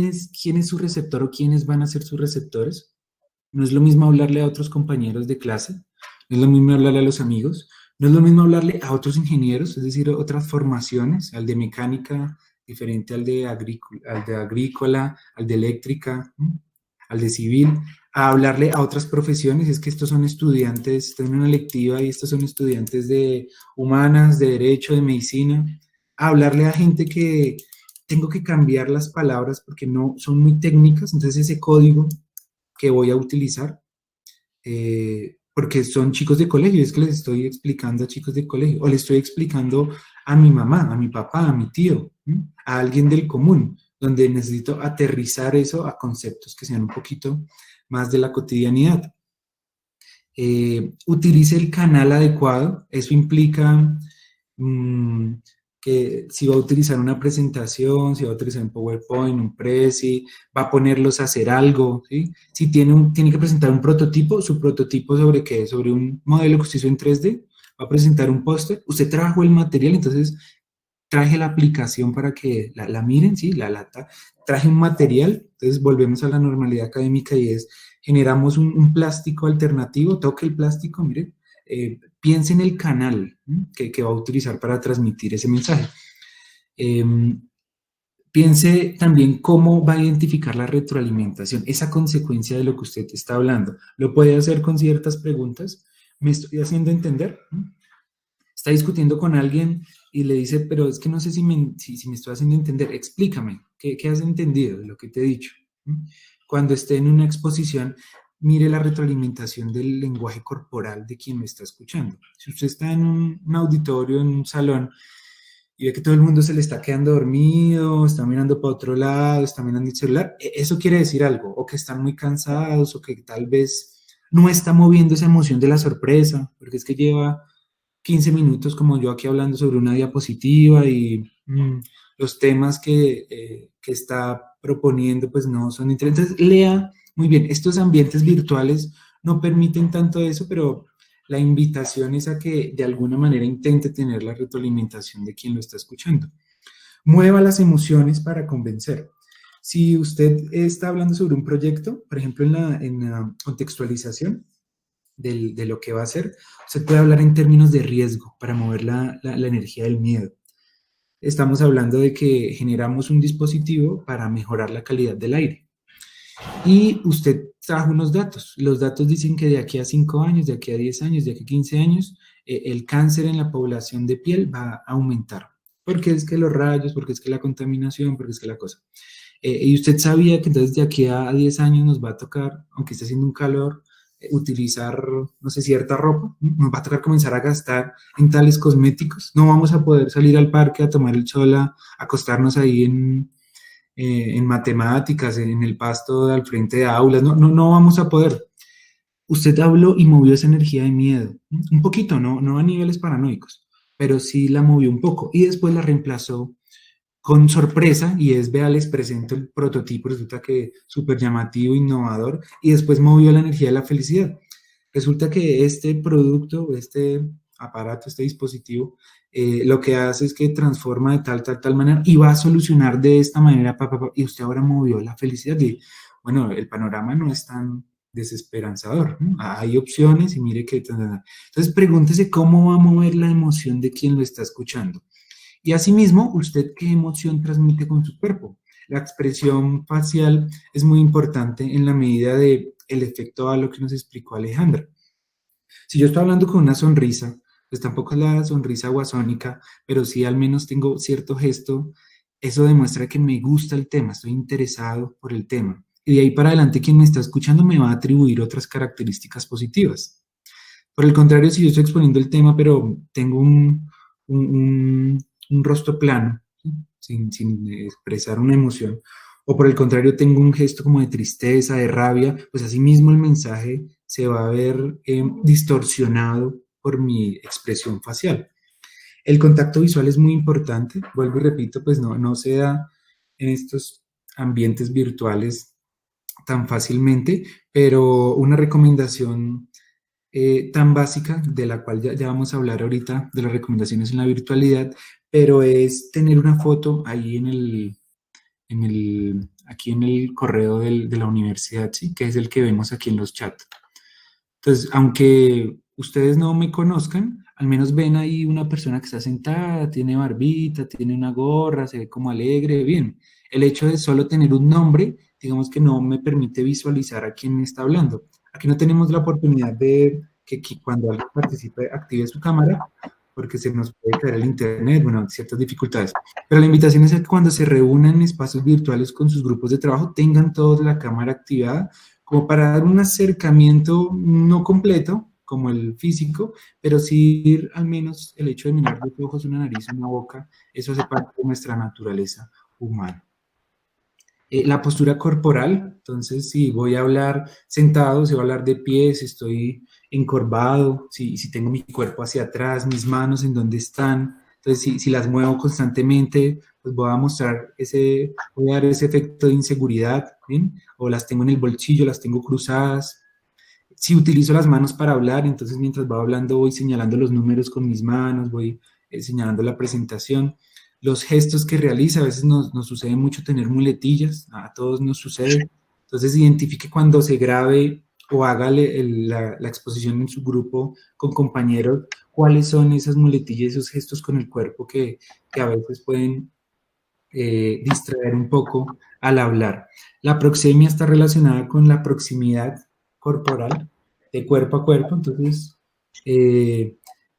es su receptor o quiénes van a ser sus receptores? No es lo mismo hablarle a otros compañeros de clase, no es lo mismo hablarle a los amigos, no es lo mismo hablarle a otros ingenieros, es decir, otras formaciones, al de mecánica, diferente al de agrícola, al de eléctrica, ¿no? Al de civil, a hablarle a otras profesiones, es que estos son estudiantes, están en una electiva y estos son estudiantes de humanas, de derecho, de medicina, a hablarle a gente que tengo que cambiar las palabras porque no son muy técnicas, entonces ese código que voy a utilizar, porque son chicos de colegio, es que les estoy explicando a chicos de colegio, o les estoy explicando a mi mamá, a mi papá, a mi tío, ¿sí? A alguien del común, donde necesito aterrizar eso a conceptos que sean un poquito más de la cotidianidad. Utilice el canal adecuado, eso implica que si va a utilizar una presentación, si va a utilizar un PowerPoint, un Prezi, va a ponerlos a hacer algo, ¿sí? Si tiene que presentar un prototipo, su prototipo sobre qué, sobre un modelo que usted hizo en 3D, va a presentar un póster, usted trajo el material, entonces traje la aplicación para que la miren, ¿sí? Traje un material, entonces volvemos a la normalidad académica y es, generamos un plástico alternativo, toque el plástico, miren, piense en el canal que va a utilizar para transmitir ese mensaje. Piense también cómo va a identificar la retroalimentación, esa consecuencia de lo que usted está hablando. Lo puede hacer con ciertas preguntas. ¿Me estoy haciendo entender? Está discutiendo con alguien y le dice, pero es que no sé si me estoy haciendo entender. Explícame, ¿qué has entendido de lo que te he dicho? Cuando esté en una exposición, mire la retroalimentación del lenguaje corporal de quien me está escuchando. Si usted está en un auditorio, en un salón, y ve que todo el mundo se le está quedando dormido, está mirando para otro lado, está mirando el celular, eso quiere decir algo, o que están muy cansados, o que tal vez no está moviendo esa emoción de la sorpresa, porque es que lleva 15 minutos como yo aquí hablando sobre una diapositiva y los temas que está proponiendo pues no son interesantes. Entonces, lea muy bien, estos ambientes virtuales no permiten tanto eso, pero la invitación es a que de alguna manera intente tener la retroalimentación de quien lo está escuchando. Mueva las emociones para convencer. Si usted está hablando sobre un proyecto, por ejemplo en la contextualización de lo que va a hacer, usted puede hablar en términos de riesgo para mover la energía del miedo. Estamos hablando de que generamos un dispositivo para mejorar la calidad del aire. Y usted trajo unos datos. Los datos dicen que de aquí a 5 años, de aquí a 10 años, de aquí a 15 años, el cáncer en la población de piel va a aumentar. Porque es que los rayos, porque es que la contaminación, porque es que la cosa. Y usted sabía que entonces de aquí a 10 años nos va a tocar, aunque esté haciendo un calor, utilizar, no sé, cierta ropa, ¿no? Nos va a tocar comenzar a gastar en tales cosméticos, no vamos a poder salir al parque a tomar el sol, a acostarnos ahí en matemáticas, en el pasto al frente de aulas, no vamos a poder. Usted habló y movió esa energía de miedo, ¿no? Un poquito, no a niveles paranoicos, pero sí la movió un poco y después la reemplazó con sorpresa y es, vea, les presento el prototipo, resulta que súper llamativo, innovador, y después movió la energía de la felicidad. Resulta que este producto, este aparato, este dispositivo, lo que hace es que transforma de tal manera y va a solucionar de esta manera, y usted ahora movió la felicidad y, bueno, el panorama no es tan desesperanzador, ¿no? Hay opciones y mire que... Entonces pregúntese cómo va a mover la emoción de quien lo está escuchando. Y asimismo, ¿usted qué emoción transmite con su cuerpo? La expresión facial es muy importante en la medida de el efecto a lo que nos explicó Alejandra. Si yo estoy hablando con una sonrisa, pues tampoco es la sonrisa guasónica, pero sí al menos tengo cierto gesto, eso demuestra que me gusta el tema, estoy interesado por el tema. Y de ahí para adelante quien me está escuchando me va a atribuir otras características positivas. Por el contrario, si yo estoy exponiendo el tema, pero tengo un rostro plano, ¿sí? sin expresar una emoción, o por el contrario tengo un gesto como de tristeza, de rabia, pues así mismo el mensaje se va a ver distorsionado por mi expresión facial. El contacto visual es muy importante, vuelvo y repito, pues no se da en estos ambientes virtuales tan fácilmente, pero una recomendación tan básica, de la cual ya vamos a hablar ahorita, de las recomendaciones en la virtualidad, pero es tener una foto ahí aquí en el correo de la universidad, ¿sí? Que es el que vemos aquí en los chats. Entonces, aunque ustedes no me conozcan, al menos ven ahí una persona que está sentada, tiene barbita, tiene una gorra, se ve como alegre, bien. El hecho de solo tener un nombre, digamos que no me permite visualizar a quién me está hablando. Aquí no tenemos la oportunidad de que cuando alguien participe active su cámara, porque se nos puede caer el internet, bueno, ciertas dificultades. Pero la invitación es a que cuando se reúnan en espacios virtuales con sus grupos de trabajo, tengan todos la cámara activada, como para dar un acercamiento no completo, como el físico, pero sí al menos el hecho de mirar de ojos, una nariz, una boca, eso hace parte de nuestra naturaleza humana. La postura corporal, entonces si voy a hablar sentado, si voy a hablar de pie, si estoy encorvado, si tengo mi cuerpo hacia atrás, mis manos en dónde están, entonces si las muevo constantemente, pues voy a dar ese efecto de inseguridad, ¿bien? O las tengo en el bolsillo, las tengo cruzadas. Si utilizo las manos para hablar, entonces mientras voy hablando voy señalando los números con mis manos, voy señalando la presentación. Los gestos que realiza, a veces nos sucede mucho tener muletillas, a todos nos sucede. Entonces identifique cuando se grabe o haga la exposición en su grupo con compañeros, cuáles son esas muletillas, esos gestos con el cuerpo que a veces pueden distraer un poco al hablar. La proxemia está relacionada con la proximidad corporal, de cuerpo a cuerpo, entonces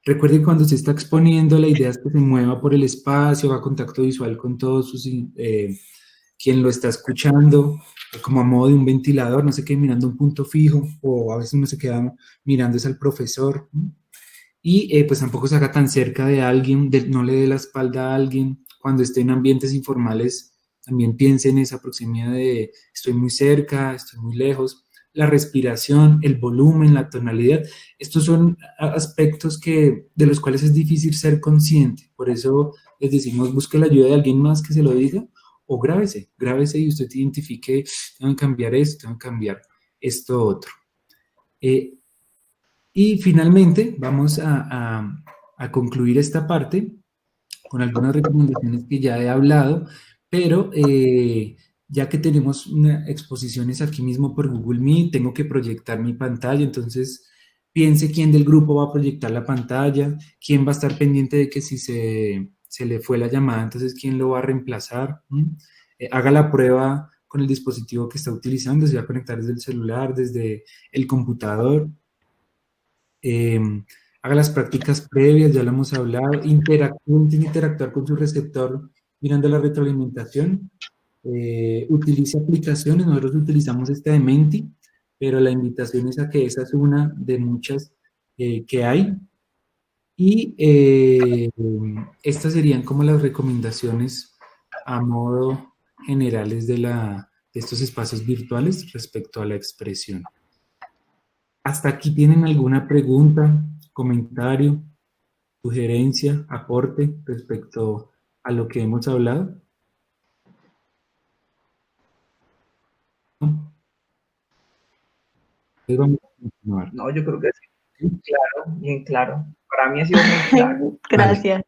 recuerde que cuando se está exponiendo, la idea es que se mueva por el espacio, haga contacto visual con todos quien lo está escuchando, como a modo de un ventilador, no se quede mirando un punto fijo, o a veces uno se queda mirando es al profesor, ¿no? Y pues tampoco se haga tan cerca de alguien, no le dé la espalda a alguien. Cuando esté en ambientes informales, también piense en esa proximidad de estoy muy cerca, estoy muy lejos. La respiración, el volumen, la tonalidad, estos son aspectos de los cuales es difícil ser consciente. Por eso les decimos, busque la ayuda de alguien más que se lo diga, o grábese y usted identifique, tengo que cambiar esto, tengo que cambiar esto otro. Y finalmente vamos a concluir esta parte con algunas recomendaciones que ya he hablado, pero ya que tenemos exposiciones aquí mismo por Google Meet, tengo que proyectar mi pantalla, entonces piense quién del grupo va a proyectar la pantalla, quién va a estar pendiente de que si se le fue la llamada, entonces quién lo va a reemplazar. Haga la prueba con el dispositivo que está utilizando, se va a conectar desde el celular, desde el computador. Haga las prácticas previas, ya lo hemos hablado, tiene que interactuar con su receptor mirando la retroalimentación. utilice aplicaciones. Nosotros utilizamos esta de Menti, pero la invitación es a que esa es una de muchas que hay. Y estas serían como las recomendaciones a modo generales de estos espacios virtuales respecto a la expresión. ¿Hasta aquí tienen alguna pregunta, comentario, sugerencia, aporte respecto a lo que hemos hablado? Entonces vamos a continuar. No, yo creo que sí, claro, bien claro. Para mí ha sido muy claro. Gracias.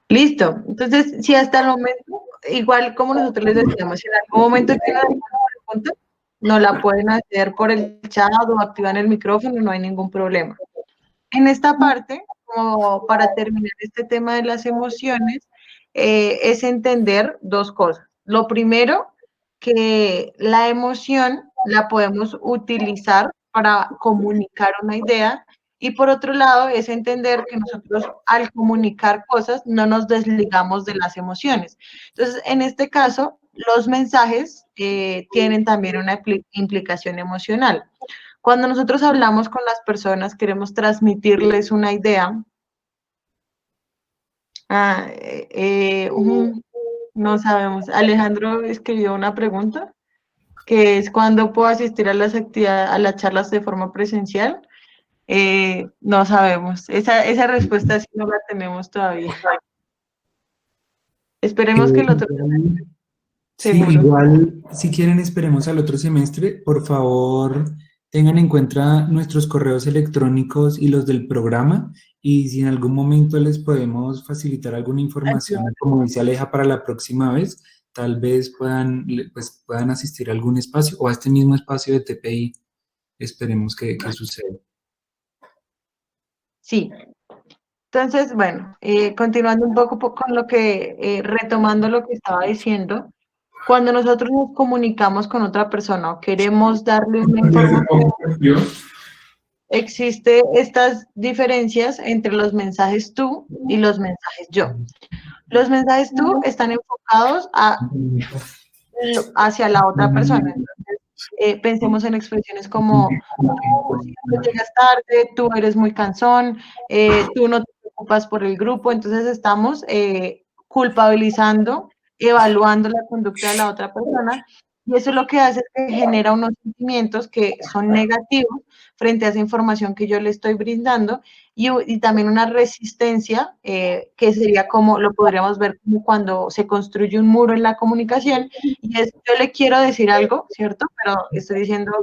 Listo. Entonces, si hasta el momento, igual como nosotros les decíamos, si en algún momento tienen alguna pregunta, no la pueden hacer por el chat o activan el micrófono, no hay ningún problema. En esta parte, como para terminar este tema de las emociones, es entender dos cosas. Lo primero, que la emoción la podemos utilizar para comunicar una idea, y por otro lado es entender que nosotros al comunicar cosas no nos desligamos de las emociones. Entonces, en este caso, los mensajes tienen también una implicación emocional. Cuando nosotros hablamos con las personas, queremos transmitirles una idea. No sabemos. Alejandro escribió una pregunta, que es ¿cuándo puedo asistir a las actividades, a las charlas de forma presencial? No sabemos. Esa respuesta sí no la tenemos todavía. Esperemos que el otro Sí, seguro. igual, si quieren, esperemos al otro semestre. Por favor, tengan en cuenta nuestros correos electrónicos y los del programa. Y si en algún momento les podemos facilitar alguna información, como dice Aleja, para la próxima vez, tal vez puedan asistir a algún espacio o a este mismo espacio de TPI. Esperemos que suceda. Sí. Entonces, bueno, continuando un poco con lo que, retomando lo que estaba diciendo, cuando nosotros nos comunicamos con otra persona o queremos darle una información, existe estas diferencias entre los mensajes tú y los mensajes yo. Los mensajes tú están enfocados hacia la otra persona. Entonces, pensemos en expresiones como tú siempre llegas tarde, tú eres muy cansón, tú no te preocupas por el grupo. Entonces estamos culpabilizando, evaluando la conducta de la otra persona, y eso lo que hace es que genera unos sentimientos que son negativos frente a esa información que yo le estoy brindando, y también una resistencia, que sería como, lo podríamos ver como cuando se construye un muro en la comunicación, y es, yo le quiero decir algo, ¿cierto? Pero estoy diciendo,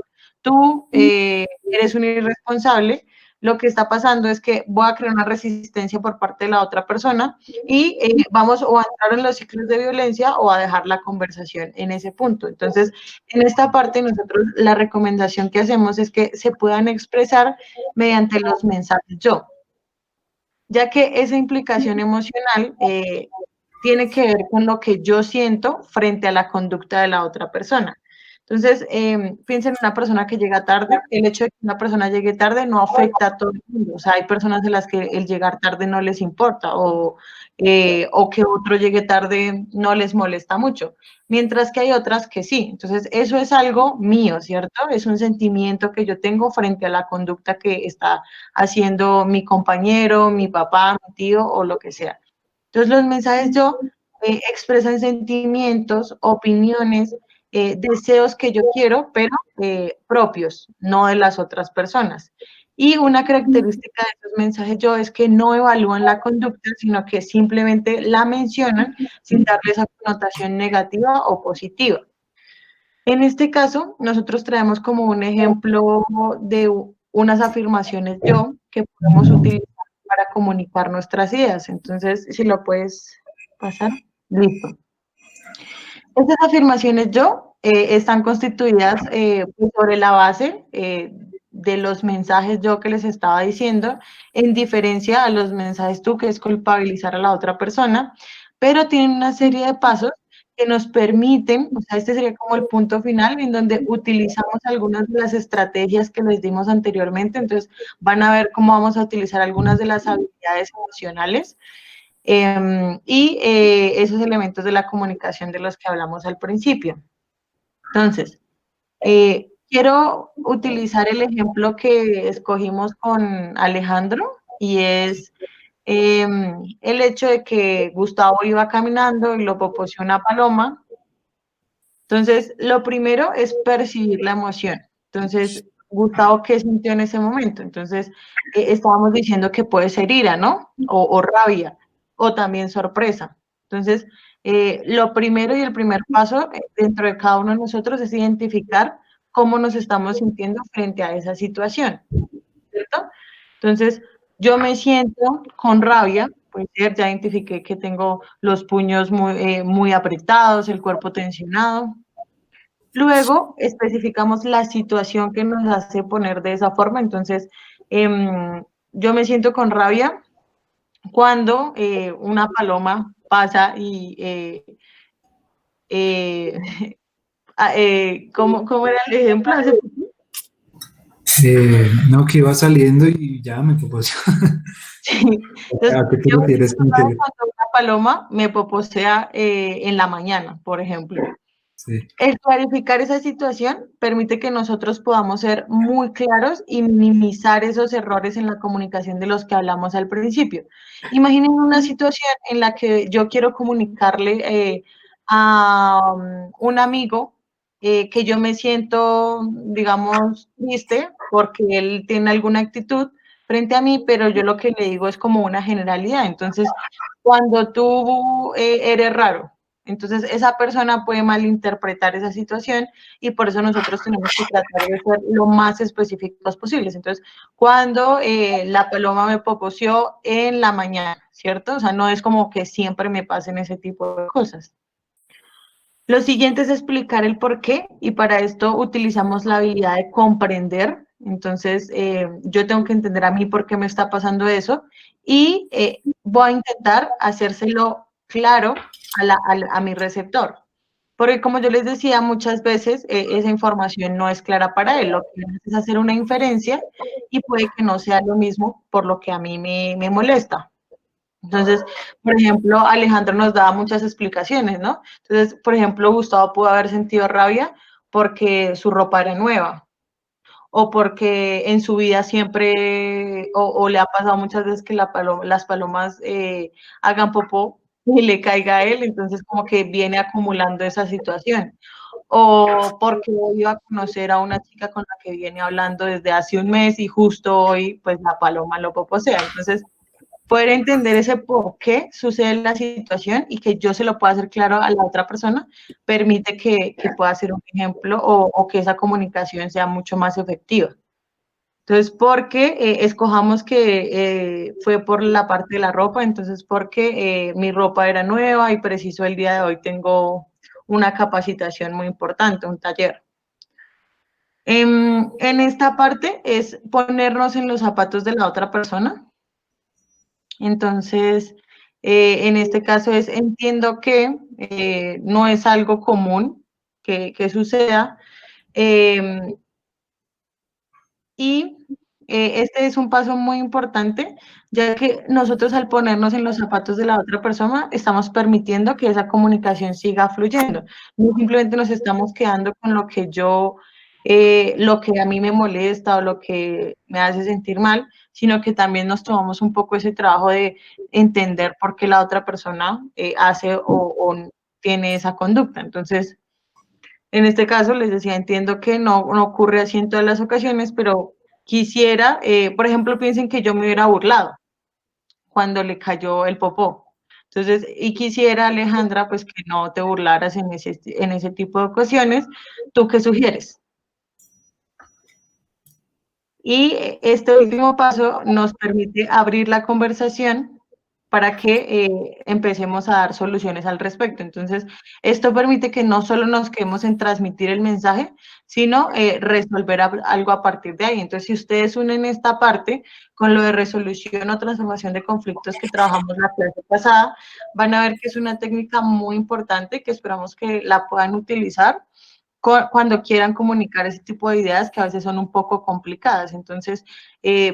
tú eres un irresponsable. Lo que está pasando es que voy a crear una resistencia por parte de la otra persona, y vamos o a entrar en los ciclos de violencia o a dejar la conversación en ese punto. Entonces, en esta parte nosotros la recomendación que hacemos es que se puedan expresar mediante los mensajes yo, ya que esa implicación emocional tiene que ver con lo que yo siento frente a la conducta de la otra persona. Entonces, piensen en una persona que llega tarde. El hecho de que una persona llegue tarde no afecta a todo el mundo. O sea, hay personas a las que el llegar tarde no les importa, o que otro llegue tarde no les molesta mucho, mientras que hay otras que sí. Entonces, eso es algo mío, ¿cierto? Es un sentimiento que yo tengo frente a la conducta que está haciendo mi compañero, mi papá, mi tío o lo que sea. Entonces, los mensajes yo expresan sentimientos, opiniones, deseos que yo quiero, pero propios, no de las otras personas. Y una característica de esos mensajes yo es que no evalúan la conducta, sino que simplemente la mencionan sin darle esa connotación negativa o positiva. En este caso, nosotros traemos como un ejemplo de unas afirmaciones yo que podemos utilizar para comunicar nuestras ideas. Entonces, si lo puedes pasar, listo. Estas afirmaciones yo están constituidas pues sobre la base de los mensajes yo que les estaba diciendo, en diferencia a los mensajes tú, que es culpabilizar a la otra persona, pero tienen una serie de pasos que nos permiten, o sea, este sería como el punto final en donde utilizamos algunas de las estrategias que les dimos anteriormente. Entonces van a ver cómo vamos a utilizar algunas de las habilidades emocionales. y esos elementos de la comunicación de los que hablamos al principio. Entonces, quiero utilizar el ejemplo que escogimos con Alejandro y es el hecho de que Gustavo iba caminando y lo poposeó una paloma. Entonces, lo primero es percibir la emoción. Entonces, Gustavo, ¿qué sintió en ese momento? Entonces, estábamos diciendo que puede ser ira, ¿no? O rabia, o también sorpresa. Entonces, lo primero y el primer paso dentro de cada uno de nosotros es identificar cómo nos estamos sintiendo frente a esa situación, ¿cierto? Entonces, yo me siento con rabia, puede ser, ya identifiqué que tengo los puños muy apretados, el cuerpo tensionado. Luego especificamos la situación que nos hace poner de esa forma. Entonces, yo me siento con rabia cuando una paloma pasa y ¿cómo era el ejemplo? No, que iba saliendo y ya me propuso. Sí. Entonces, ¿A qué te yo me refieres siento con brava que- cuando una paloma me poposea en la mañana, por ejemplo. Sí. El clarificar esa situación permite que nosotros podamos ser muy claros y minimizar esos errores en la comunicación de los que hablamos al principio. Imaginen una situación en la que yo quiero comunicarle a un amigo que yo me siento, digamos, triste porque él tiene alguna actitud frente a mí, pero yo lo que le digo es como una generalidad. Entonces, cuando tú eres raro, entonces, esa persona puede malinterpretar esa situación y por eso nosotros tenemos que tratar de ser lo más específicos posibles. Entonces, cuando la paloma me poposeó en la mañana, ¿cierto? O sea, no es como que siempre me pasen ese tipo de cosas. Lo siguiente es explicar el por qué y para esto utilizamos la habilidad de comprender. Entonces, yo tengo que entender a mí por qué me está pasando eso y voy a intentar hacérselo claro a mi receptor. Porque como yo les decía, muchas veces esa información no es clara para él. Lo que hace es hacer una inferencia y puede que no sea lo mismo por lo que a mí me molesta. Entonces, por ejemplo, Alejandro nos daba muchas explicaciones, ¿no? Entonces, por ejemplo, Gustavo pudo haber sentido rabia porque su ropa era nueva o porque en su vida siempre, o le ha pasado muchas veces que las palomas hagan popó y le caiga a él, entonces como que viene acumulando esa situación. O porque hoy iba a conocer a una chica con la que viene hablando desde hace un mes y justo hoy, pues la paloma lo poposea. Entonces, poder entender ese por qué sucede la situación y que yo se lo pueda hacer claro a la otra persona, permite que pueda ser un ejemplo o que esa comunicación sea mucho más efectiva. Entonces, porque escojamos que fue por la parte de la ropa, entonces porque mi ropa era nueva y preciso el día de hoy tengo una capacitación muy importante, un taller. En esta parte es ponernos en los zapatos de la otra persona. Entonces, en este caso es, entiendo que no es algo común que suceda. eh, y este es un paso muy importante, ya que nosotros al ponernos en los zapatos de la otra persona, estamos permitiendo que esa comunicación siga fluyendo. No simplemente nos estamos quedando con lo que a mí me molesta o lo que me hace sentir mal, sino que también nos tomamos un poco ese trabajo de entender por qué la otra persona hace o tiene esa conducta. Entonces, en este caso, les decía, entiendo que no ocurre así en todas las ocasiones, pero quisiera, por ejemplo, piensen que yo me hubiera burlado cuando le cayó el popó. Entonces, y quisiera, Alejandra, pues que no te burlaras en ese tipo de ocasiones. ¿Tú qué sugieres? Y este último paso nos permite abrir la conversación para que empecemos a dar soluciones al respecto. Entonces, esto permite que no solo nos quedemos en transmitir el mensaje, sino resolver algo a partir de ahí. Entonces, si ustedes unen esta parte con lo de resolución o transformación de conflictos que trabajamos la clase pasada, van a ver que es una técnica muy importante que esperamos que la puedan utilizar cuando quieran comunicar ese tipo de ideas que a veces son un poco complicadas. Entonces,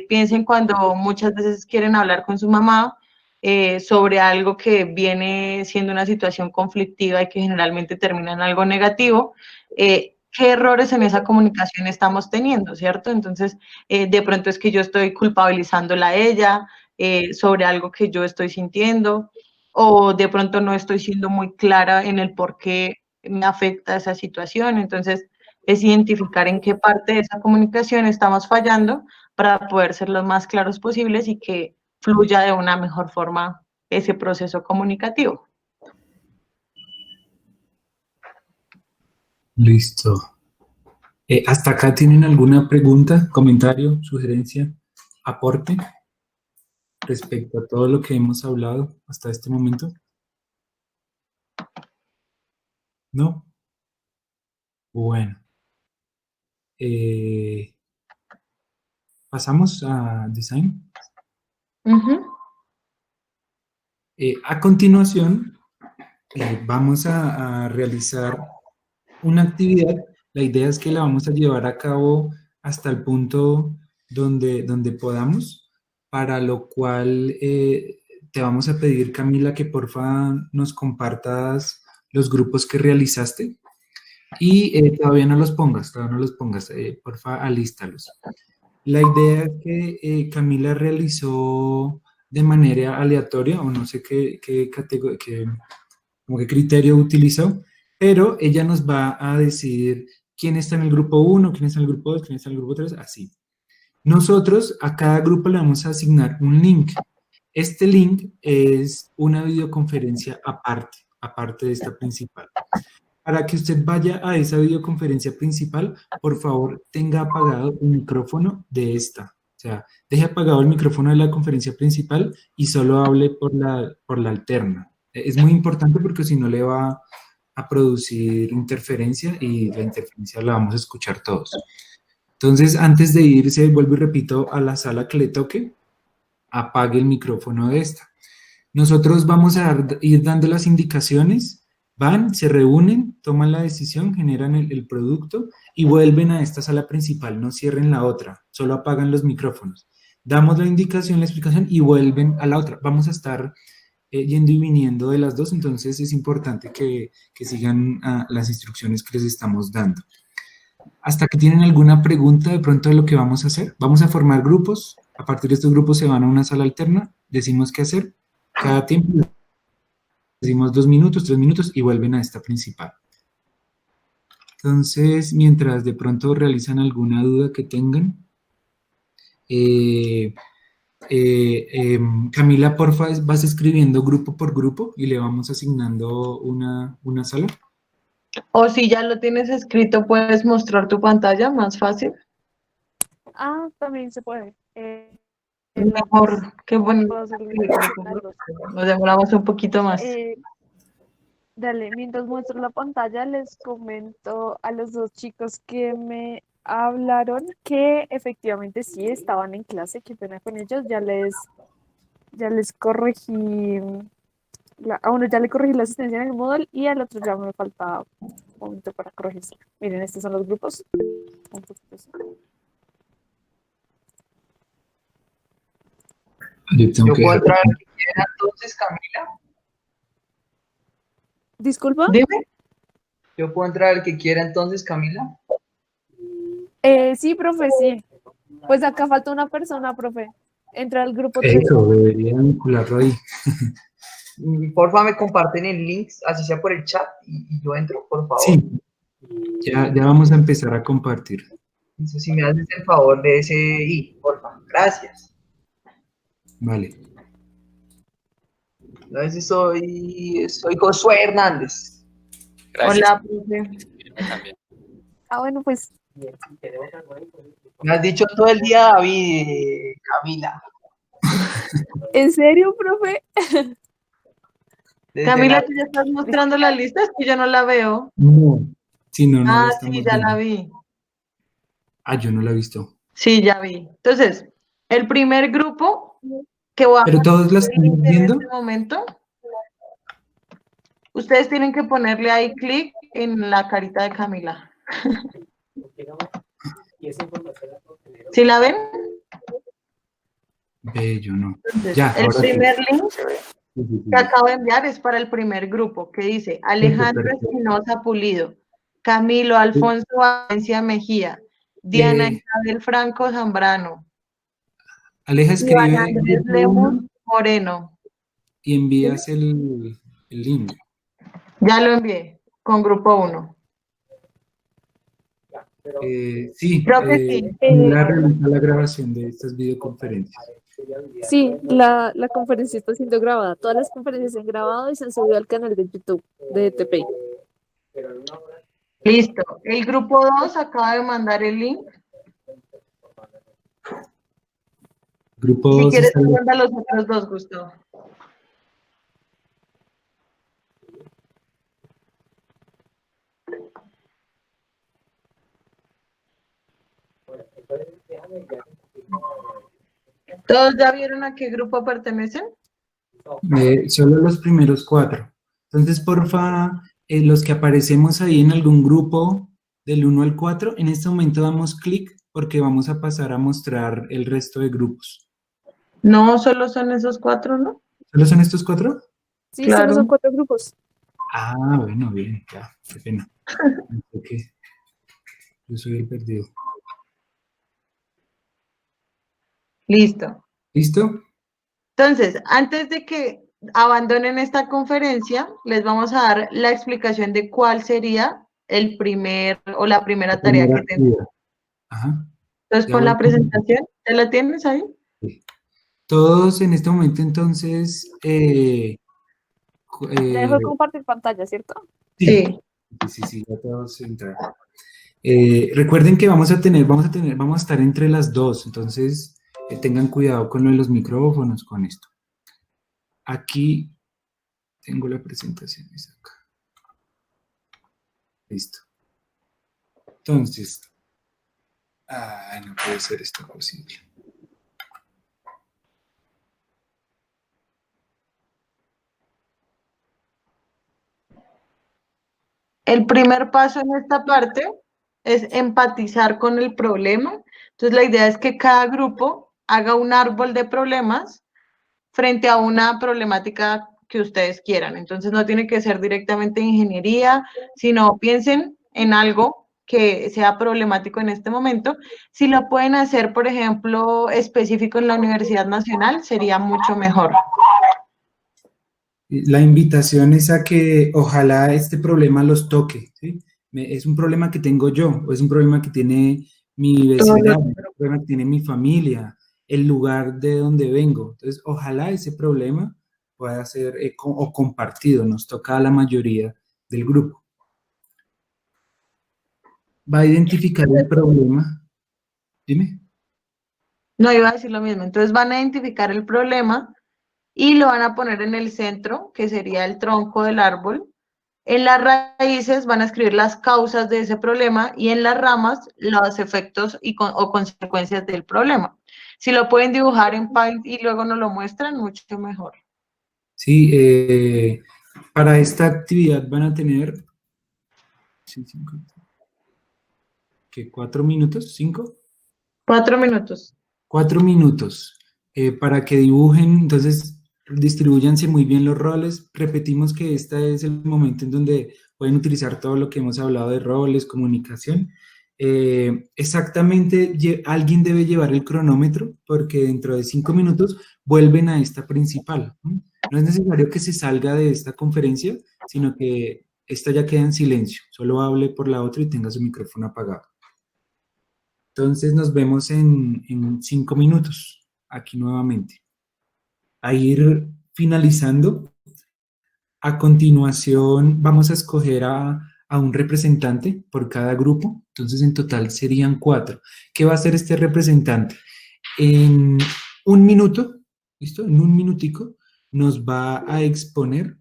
piensen cuando muchas veces quieren hablar con su mamá sobre algo que viene siendo una situación conflictiva y que generalmente termina en algo negativo, qué errores en esa comunicación estamos teniendo, ¿cierto? Entonces, de pronto es que yo estoy culpabilizándola a ella sobre algo que yo estoy sintiendo, o de pronto no estoy siendo muy clara en el por qué me afecta esa situación. Entonces, es identificar en qué parte de esa comunicación estamos fallando para poder ser lo más claros posibles y que fluya de una mejor forma ese proceso comunicativo. Listo. ¿Hasta acá tienen alguna pregunta, comentario, sugerencia, aporte respecto a todo lo que hemos hablado hasta este momento? ¿No? Bueno. Pasamos a design. A continuación, vamos a realizar una actividad. La idea es que la vamos a llevar a cabo hasta el punto donde podamos, para lo cual te vamos a pedir, Camila, que porfa nos compartas los grupos que realizaste y todavía no los pongas, porfa, alístalos. La idea es que Camila realizó de manera aleatoria, o no sé qué criterio utilizó, pero ella nos va a decir quién está en el grupo 1, quién está en el grupo 2, quién está en el grupo 3, así. Nosotros a cada grupo le vamos a asignar un link. Este link es una videoconferencia aparte de esta principal. Para que usted vaya a esa videoconferencia principal, por favor, tenga apagado el micrófono de esta. O sea, deje apagado el micrófono de la conferencia principal y solo hable por la alterna. Es muy importante porque si no le va a producir interferencia y la interferencia la vamos a escuchar todos. Entonces, antes de irse, vuelvo y repito, a la sala que le toque, apague el micrófono de esta. Nosotros vamos a ir dando las indicaciones. Van, se reúnen, toman la decisión, generan el producto y vuelven a esta sala principal, no cierren la otra, solo apagan los micrófonos. Damos la indicación, la explicación y vuelven a la otra. Vamos a estar yendo y viniendo de las dos, entonces es importante que sigan las instrucciones que les estamos dando. Hasta que tienen alguna pregunta de pronto de lo que vamos a hacer. Vamos a formar grupos, a partir de estos grupos se van a una sala alterna, decimos qué hacer, cada tiempo decimos 2 minutos, 3 minutos y vuelven a esta principal. Entonces, mientras de pronto realizan alguna duda que tengan, Camila, porfa, vas escribiendo grupo por grupo y le vamos asignando una sala. O si ya lo tienes escrito, puedes mostrar tu pantalla, más fácil. Ah, también se puede. Mejor, qué bonito. Puedo hacerlo las dos. Nos demoramos un poquito más. Dale, mientras muestro la pantalla, les comento a los dos chicos que me hablaron que efectivamente sí estaban en clase, qué pena con ellos, ya les corregí, a uno ya le corregí la asistencia en el Moodle y al otro ya me faltaba un momento para corregirse. Miren, estos son los grupos. ¿Yo puedo entrar al que quiera entonces, Camila? ¿Disculpa? Dime. ¿Yo puedo entrar al que quiera entonces, Camila? Sí, profe, sí. Pues acá falta una persona, profe. Entra al grupo 3. Eso, deberían vincularlo ahí. Porfa, me comparten el link, así sea por el chat, y yo entro, por favor. Sí, ya vamos a empezar a compartir. Entonces, si me haces el favor de ese i, porfa. Gracias. Vale. A veces soy Josué Hernández. Gracias. Hola, profe. También. Bueno, pues Me has dicho todo el día David, Camila. ¿en serio, profe? Camila, ¿tú ya estás mostrando la lista? Es que yo no la veo. No, sí, no la estamos Sí, ya viendo. la vi. Yo no la he visto. Sí, ya vi. Entonces, el primer grupo que voy a ¿Pero todos la están en viendo? este momento, ustedes tienen que ponerle ahí clic en la carita de Camila. ¿Sí la ven? Ve, yo no. Entonces, Ya, el ahora sí. primer link Sí, sí, sí. que acabo de enviar es para el primer grupo, que dice Alejandro Perfecto. Espinosa Pulido, Camilo Alfonso Valencia Mejía, Diana Eh, Isabel Franco Zambrano, Aleja, Iván escribe Andrés grupo Lemus 1 Moreno. y envías el link. Ya lo envié con grupo 1. Sí, Creo que sí. Camila realiza la grabación de estas videoconferencias. Sí, la conferencia está siendo grabada. Todas las conferencias se han grabado y se han subido al canal de YouTube de TPI. Listo. El grupo 2 acaba de mandar el link. Grupo Si 2 quieres, está manda los otros dos, Gustavo. ¿Todos ya vieron a qué grupo pertenecen? solo los primeros 4. Entonces, porfa, los que aparecemos ahí en algún grupo del 1 al 4, en este momento damos clic porque vamos a pasar a mostrar el resto de grupos. No, solo son esos 4, ¿no? ¿Solo son estos 4? Sí, solo son Claro. 4 grupos. Ah, bueno, bien, ya, qué pena. Ok, yo soy el perdido. Listo. ¿Listo? Entonces, antes de que abandonen esta conferencia, les vamos a dar la explicación de cuál sería el primer o la primera tarea Primera que tenemos. actividad. Ajá. Entonces, Ya pon voy. la presentación. ¿Ya la tienes ahí? Todos en este momento, entonces, Ya dejó de compartir pantalla, ¿cierto? Sí. sí, ya todos entraron. Recuerden que vamos a estar entre las dos, entonces tengan cuidado con lo de los micrófonos, con esto. Aquí tengo la presentación, es acá. Listo. Entonces, no puede ser esto posible. El primer paso en esta parte es empatizar con el problema. Entonces, la idea es que cada grupo haga un árbol de problemas frente a una problemática que ustedes quieran. Entonces, no tiene que ser directamente ingeniería, sino piensen en algo que sea problemático en este momento. Si lo pueden hacer, por ejemplo, específico en la Universidad Nacional, sería mucho mejor. La invitación es a que ojalá este problema los toque, ¿sí? Es un problema que tengo yo, o es un problema que tiene mi vecindario, es un problema que tiene mi familia, el lugar de donde vengo. Entonces, ojalá ese problema pueda ser o compartido, nos toca a la mayoría del grupo. Va a identificar el problema. Dime. No iba a decir lo mismo. Entonces, van a identificar el problema y lo van a poner en el centro, que sería el tronco del árbol. En las raíces van a escribir las causas de ese problema y en las ramas los efectos o consecuencias del problema. Si lo pueden dibujar en Paint y luego nos lo muestran, mucho mejor. Sí, para esta actividad van a tener, ¿qué? ¿4 minutos? ¿5? 4 minutos. 4 minutos para que dibujen, entonces distribuyanse muy bien los roles. Repetimos que este es el momento en donde pueden utilizar todo lo que hemos hablado de roles, comunicación. Exactamente, alguien debe llevar el cronómetro porque dentro de 5 minutos vuelven a esta principal. No es necesario que se salga de esta conferencia, sino que esta ya queda en silencio. Solo hable por la otra y tenga su micrófono apagado. Entonces nos vemos en 5 minutos, aquí nuevamente. A ir finalizando. A continuación vamos a escoger a un representante por cada grupo. Entonces en total serían 4. ¿Qué va a hacer este representante? En 1 minuto, ¿listo? En 1 minutico nos va a exponer.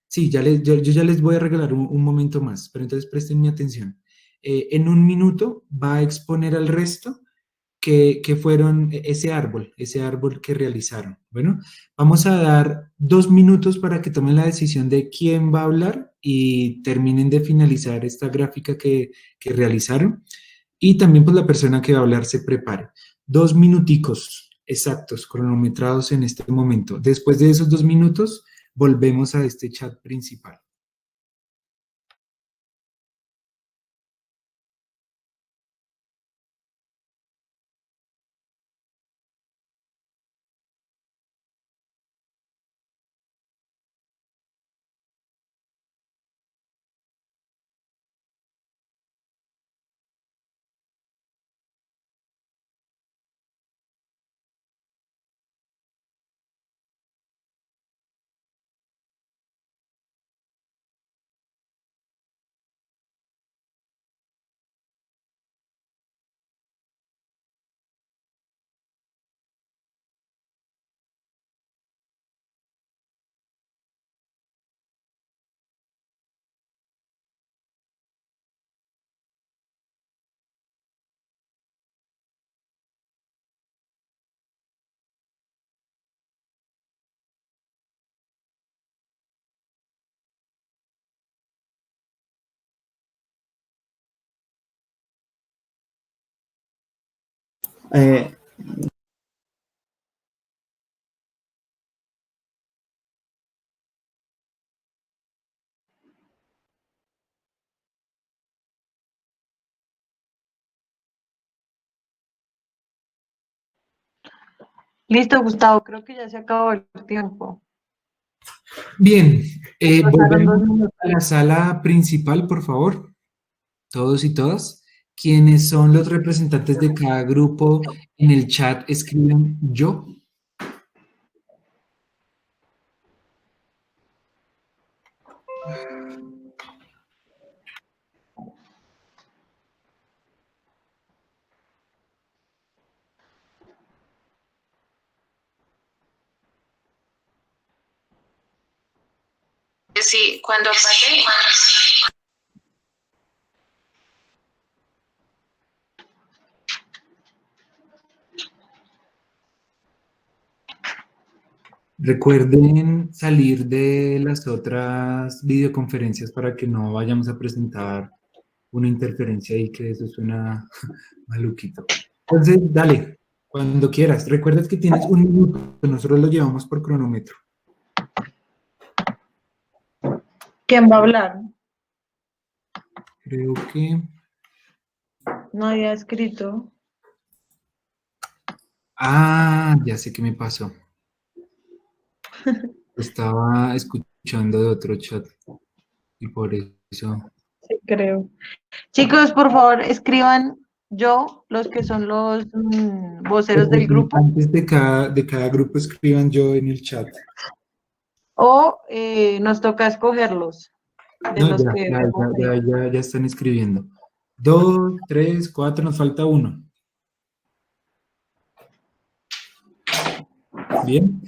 Sí, yo ya les voy a regalar un momento más, pero entonces presten mi atención. En 1 minuto va a exponer al resto que fueron ese árbol que realizaron. Bueno, vamos a dar 2 minutos para que tomen la decisión de quién va a hablar y terminen de finalizar esta gráfica que realizaron. Y también pues la persona que va a hablar se prepare. 2 minuticos. exactos, cronometrados en este momento. Después de esos 2 minutos, volvemos a este chat principal. Eh, Listo, Gustavo, creo que ya se acabó el tiempo. Bien, Pasaron 2 volvemos minutos. a la sala principal, por favor, todos y todas. Quienes son los representantes de cada grupo en el chat, escriben yo. Sí, cuando pase. Recuerden salir de las otras videoconferencias para que no vayamos a presentar una interferencia y que eso suena maluquito. Entonces, dale, cuando quieras. Recuerda que tienes 1 minuto, nosotros lo llevamos por cronómetro. ¿Quién va a hablar? Creo que... No había escrito. Ah, ya sé qué me pasó. Estaba escuchando de otro chat y por eso... Sí, creo. Chicos, por favor, escriban yo, los que son los voceros del grupo, Representantes de cada grupo escriban yo en el chat. o nos toca escogerlos de No, los que ya están escribiendo. 2, 3, 4, nos falta 1. Bien.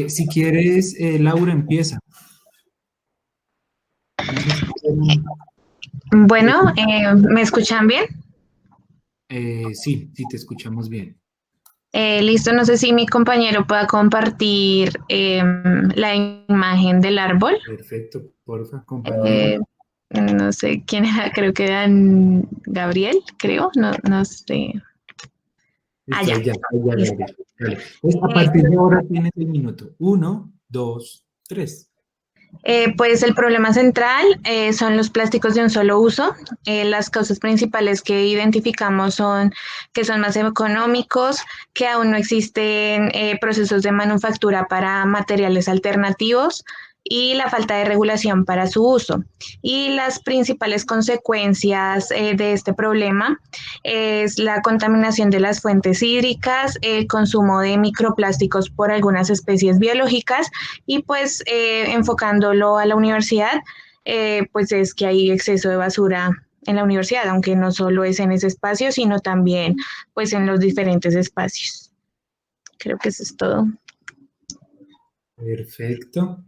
Si quieres, Laura, empieza. No sé si quieren- Bueno, ¿me escuchan bien? Sí, te escuchamos bien. Listo, no sé si mi compañero pueda compartir la imagen del árbol. Perfecto, porfa, compañero. Eh, no sé quién era, creo que era Gabriel, creo, no sé. Listo, Ya. ahí ya, Listo. Gabriel. Dale. Pues, a partir de ahora tienes el minuto. 1, 2, 3. Pues el problema central son los plásticos de un solo uso. Las causas principales que identificamos son que son más económicos, que aún no existen procesos de manufactura para materiales alternativos y la falta de regulación para su uso. Y las principales consecuencias de este problema es la contaminación de las fuentes hídricas, el consumo de microplásticos por algunas especies biológicas y pues enfocándolo a la universidad, pues es que hay exceso de basura en la universidad, aunque no solo es en ese espacio, sino también pues en los diferentes espacios. Creo que eso es todo. Perfecto.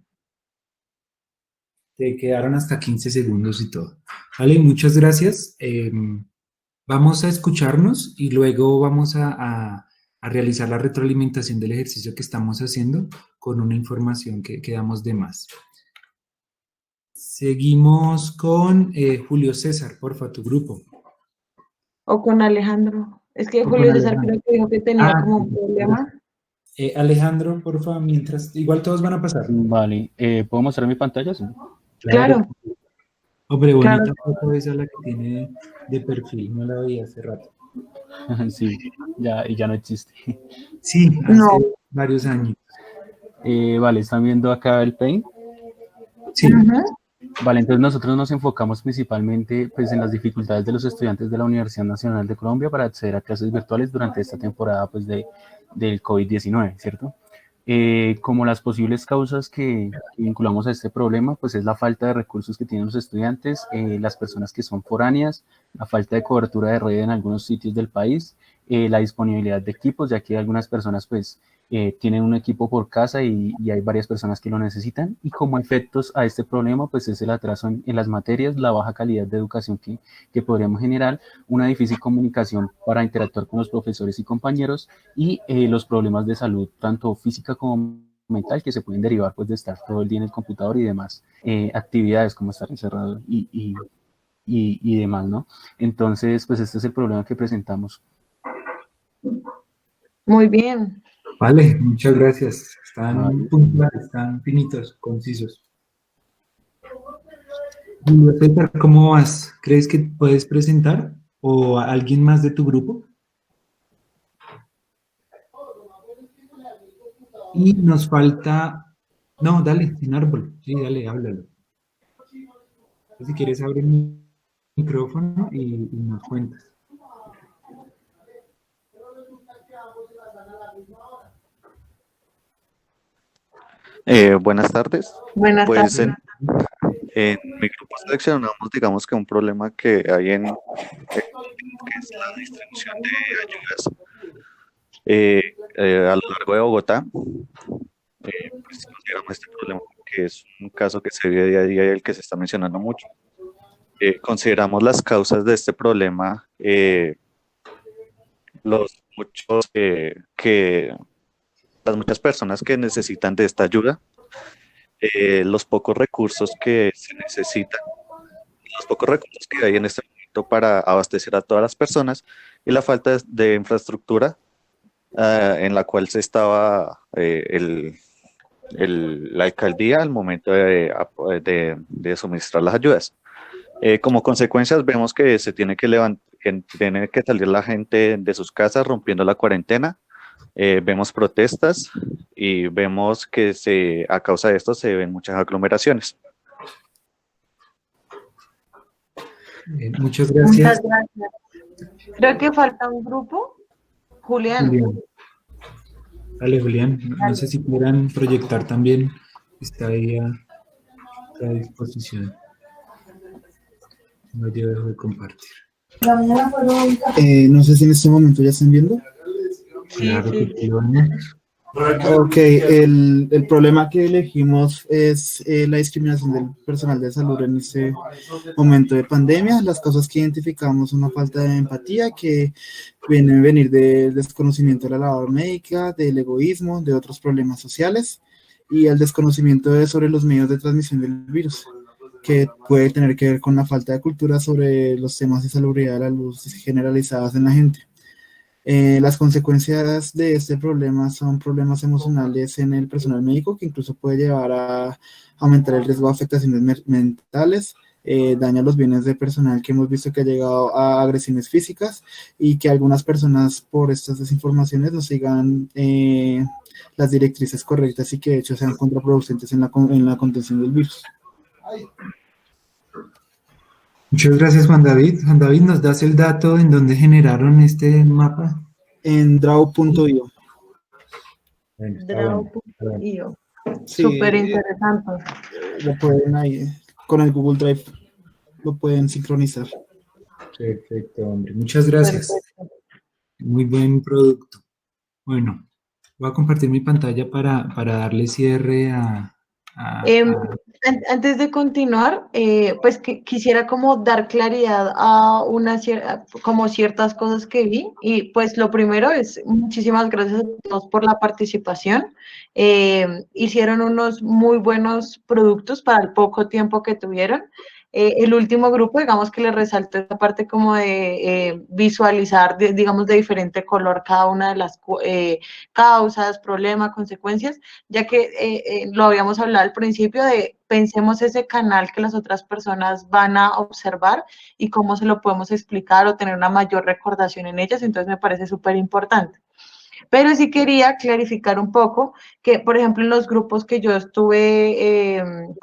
Te quedaron hasta 15 segundos y todo. Vale, muchas gracias. Vamos a escucharnos y luego vamos a realizar la retroalimentación del ejercicio que estamos haciendo con una información que damos de más. Seguimos con Julio César, porfa, tu grupo. o con Alejandro. Es que O Julio con César Alejandro. creo que dijo que tenía como un Sí, problema. Alejandro, por favor, mientras, igual todos van a pasar. Vale, ¿puedo mostrar mi pantalla? Sí. Claro. Hombre, Claro. bonita foto esa la que tiene de perfil, no la veía hace rato. Sí, ya no existe. Sí, hace No. varios años. Vale, ¿están viendo acá el Paint? Sí, Ujú. Vale, entonces nosotros nos enfocamos principalmente pues, en las dificultades de los estudiantes de la Universidad Nacional de Colombia para acceder a clases virtuales durante esta temporada pues, del COVID-19, ¿cierto? Como las posibles causas que vinculamos a este problema, pues es la falta de recursos que tienen los estudiantes, las personas que son foráneas, la falta de cobertura de red en algunos sitios del país, la disponibilidad de equipos, ya que algunas personas pues tienen un equipo por casa y hay varias personas que lo necesitan, y como efectos a este problema pues es el atraso en las materias, la baja calidad de educación que podríamos generar, una difícil comunicación para interactuar con los profesores y compañeros, y los problemas de salud, tanto física como mental, que se pueden derivar pues, de estar todo el día en el computador y demás actividades como estar encerrado y demás, ¿no? Entonces, pues este es el problema que presentamos. Muy bien. vale, muchas gracias. Están Vale. puntuales, están finitos, concisos. Julio César, ¿cómo vas? ¿Crees que puedes presentar? ¿O a alguien más de tu grupo? Y nos falta... No, dale, sin árbol. Sí, dale, háblalo. Si quieres, abre el micrófono y nos cuentas. Buenas tardes. Buenas Pues tardes. en mi grupo seleccionamos, digamos que un problema que hay que es la distribución de ayudas a lo largo de Bogotá. Pues consideramos este problema que es un caso que se vive día a día y el que se está mencionando mucho. Consideramos las causas de este problema, los muchos las muchas personas que necesitan de esta ayuda, los pocos recursos que se necesitan, los pocos recursos que hay en este momento para abastecer a todas las personas y la falta de infraestructura en la cual se estaba la alcaldía al momento de suministrar las ayudas. Como consecuencias vemos que se tiene que tiene que salir la gente de sus casas rompiendo la cuarentena. Vemos protestas y vemos que a causa de esto se ven muchas aglomeraciones. Muchas Muchas gracias, gracias. Creo que falta un grupo. Julián. Julián. Dale, Julián. No sé si quieran proyectar también. Está ahí a disposición. No, yo dejo de compartir. No sé si en este momento ya están viendo. Claro que sí, Ok, el problema que elegimos es la discriminación del personal de salud en este momento de pandemia. Las causas que identificamos son una falta de empatía que viene a venir del desconocimiento de la labor médica, del egoísmo, de otros problemas sociales y el desconocimiento sobre los medios de transmisión del virus, que puede tener que ver con la falta de cultura sobre los temas de salubridad de la luz generalizadas en la gente. Las consecuencias de este problema son problemas emocionales en el personal médico, que incluso puede llevar a aumentar el riesgo de afectaciones mentales, daña los bienes de personal que hemos visto que ha llegado a agresiones físicas y que algunas personas por estas desinformaciones no sigan las directrices correctas y que de hecho sean contraproducentes en la contención del virus. Muchas gracias, Juan David. Juan David, ¿nos das el dato en donde generaron este mapa? En draw.io. Bueno, está bueno. Draw.io. Sí, Súper interesante. Lo pueden ahí, con el Google Drive, lo pueden sincronizar. Perfecto, hombre. Muchas gracias. Perfecto. Muy buen producto. Bueno, voy a compartir mi pantalla para darle cierre Antes de continuar, pues quisiera como dar claridad a como ciertas cosas que vi, y pues lo primero es muchísimas gracias a todos por la participación. Hicieron unos muy buenos productos para el poco tiempo que tuvieron. el último grupo, digamos que le resaltó esta parte como de visualizar, digamos, de diferente color cada una de las causas, problemas, consecuencias, ya que lo habíamos hablado al principio de pensemos ese canal que las otras personas van a observar y cómo se lo podemos explicar o tener una mayor recordación en ellas, entonces me parece súper importante. Pero sí quería clarificar un poco que, por ejemplo, en los grupos que yo estuve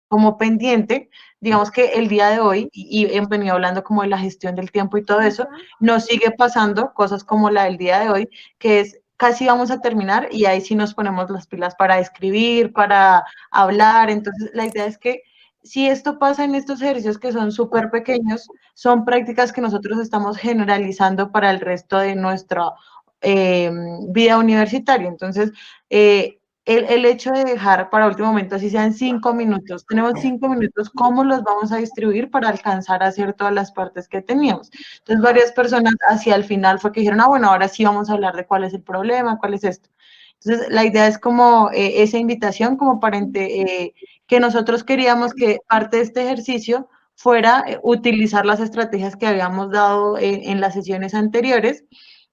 como pendiente, digamos que el día de hoy, y he venido hablando como de la gestión del tiempo y todo eso, nos sigue pasando cosas como la del día de hoy, que es casi vamos a terminar y ahí sí nos ponemos las pilas para escribir, para hablar. Entonces, la idea es que si esto pasa en estos ejercicios que son súper pequeños, son prácticas que nosotros estamos generalizando para el resto de nuestra vida universitaria. Entonces, el hecho de dejar para último momento, así sean 5 minutos, tenemos 5 minutos, ¿cómo los vamos a distribuir para alcanzar a hacer todas las partes que teníamos? Entonces, varias personas hacia el final fue que dijeron, bueno, ahora sí vamos a hablar de cuál es el problema, cuál es esto. Entonces, la idea es como esa invitación, como para que nosotros queríamos que parte de este ejercicio fuera utilizar las estrategias que habíamos dado en las sesiones anteriores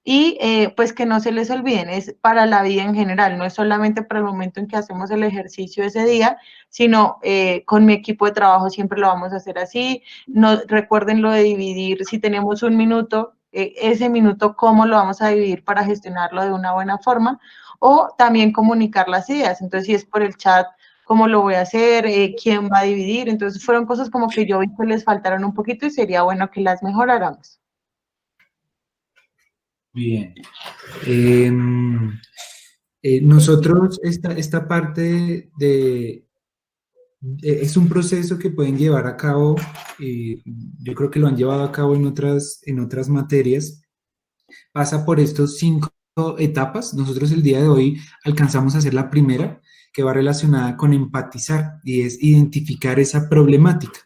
y pues que no se les olviden, es para la vida en general, no es solamente para el momento en que hacemos el ejercicio ese día, sino con mi equipo de trabajo siempre lo vamos a hacer así. No, recuerden lo de dividir, si tenemos un minuto, ese minuto cómo lo vamos a dividir para gestionarlo de una buena forma, o también comunicar las ideas, entonces si es por el chat, cómo lo voy a hacer, quién va a dividir, entonces fueron cosas como que yo vi que les faltaron un poquito y sería bueno que las mejoráramos. Bien. Nosotros, esta parte es un proceso que pueden llevar a cabo, yo creo que lo han llevado a cabo en otras materias, pasa por estos 5 etapas. Nosotros el día de hoy alcanzamos a hacer la primera, que va relacionada con empatizar, y es identificar esa problemática.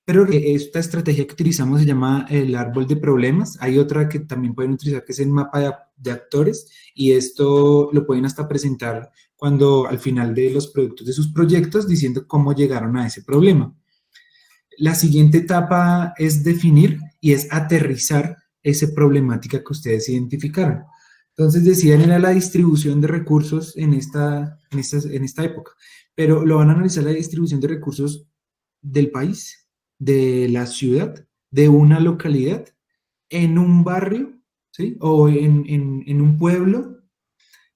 Pero esta estrategia que utilizamos se llama el árbol de problemas. Hay otra que también pueden utilizar, que es el mapa de actores, y esto lo pueden hasta presentar cuando al final de los productos de sus proyectos, diciendo cómo llegaron a ese problema. La siguiente etapa es definir y es aterrizar esa problemática que ustedes identificaron. Entonces decían era la distribución de recursos en esta época, pero lo van a analizar la distribución de recursos del país, de la ciudad, de una localidad, en un barrio, ¿sí? O en un pueblo.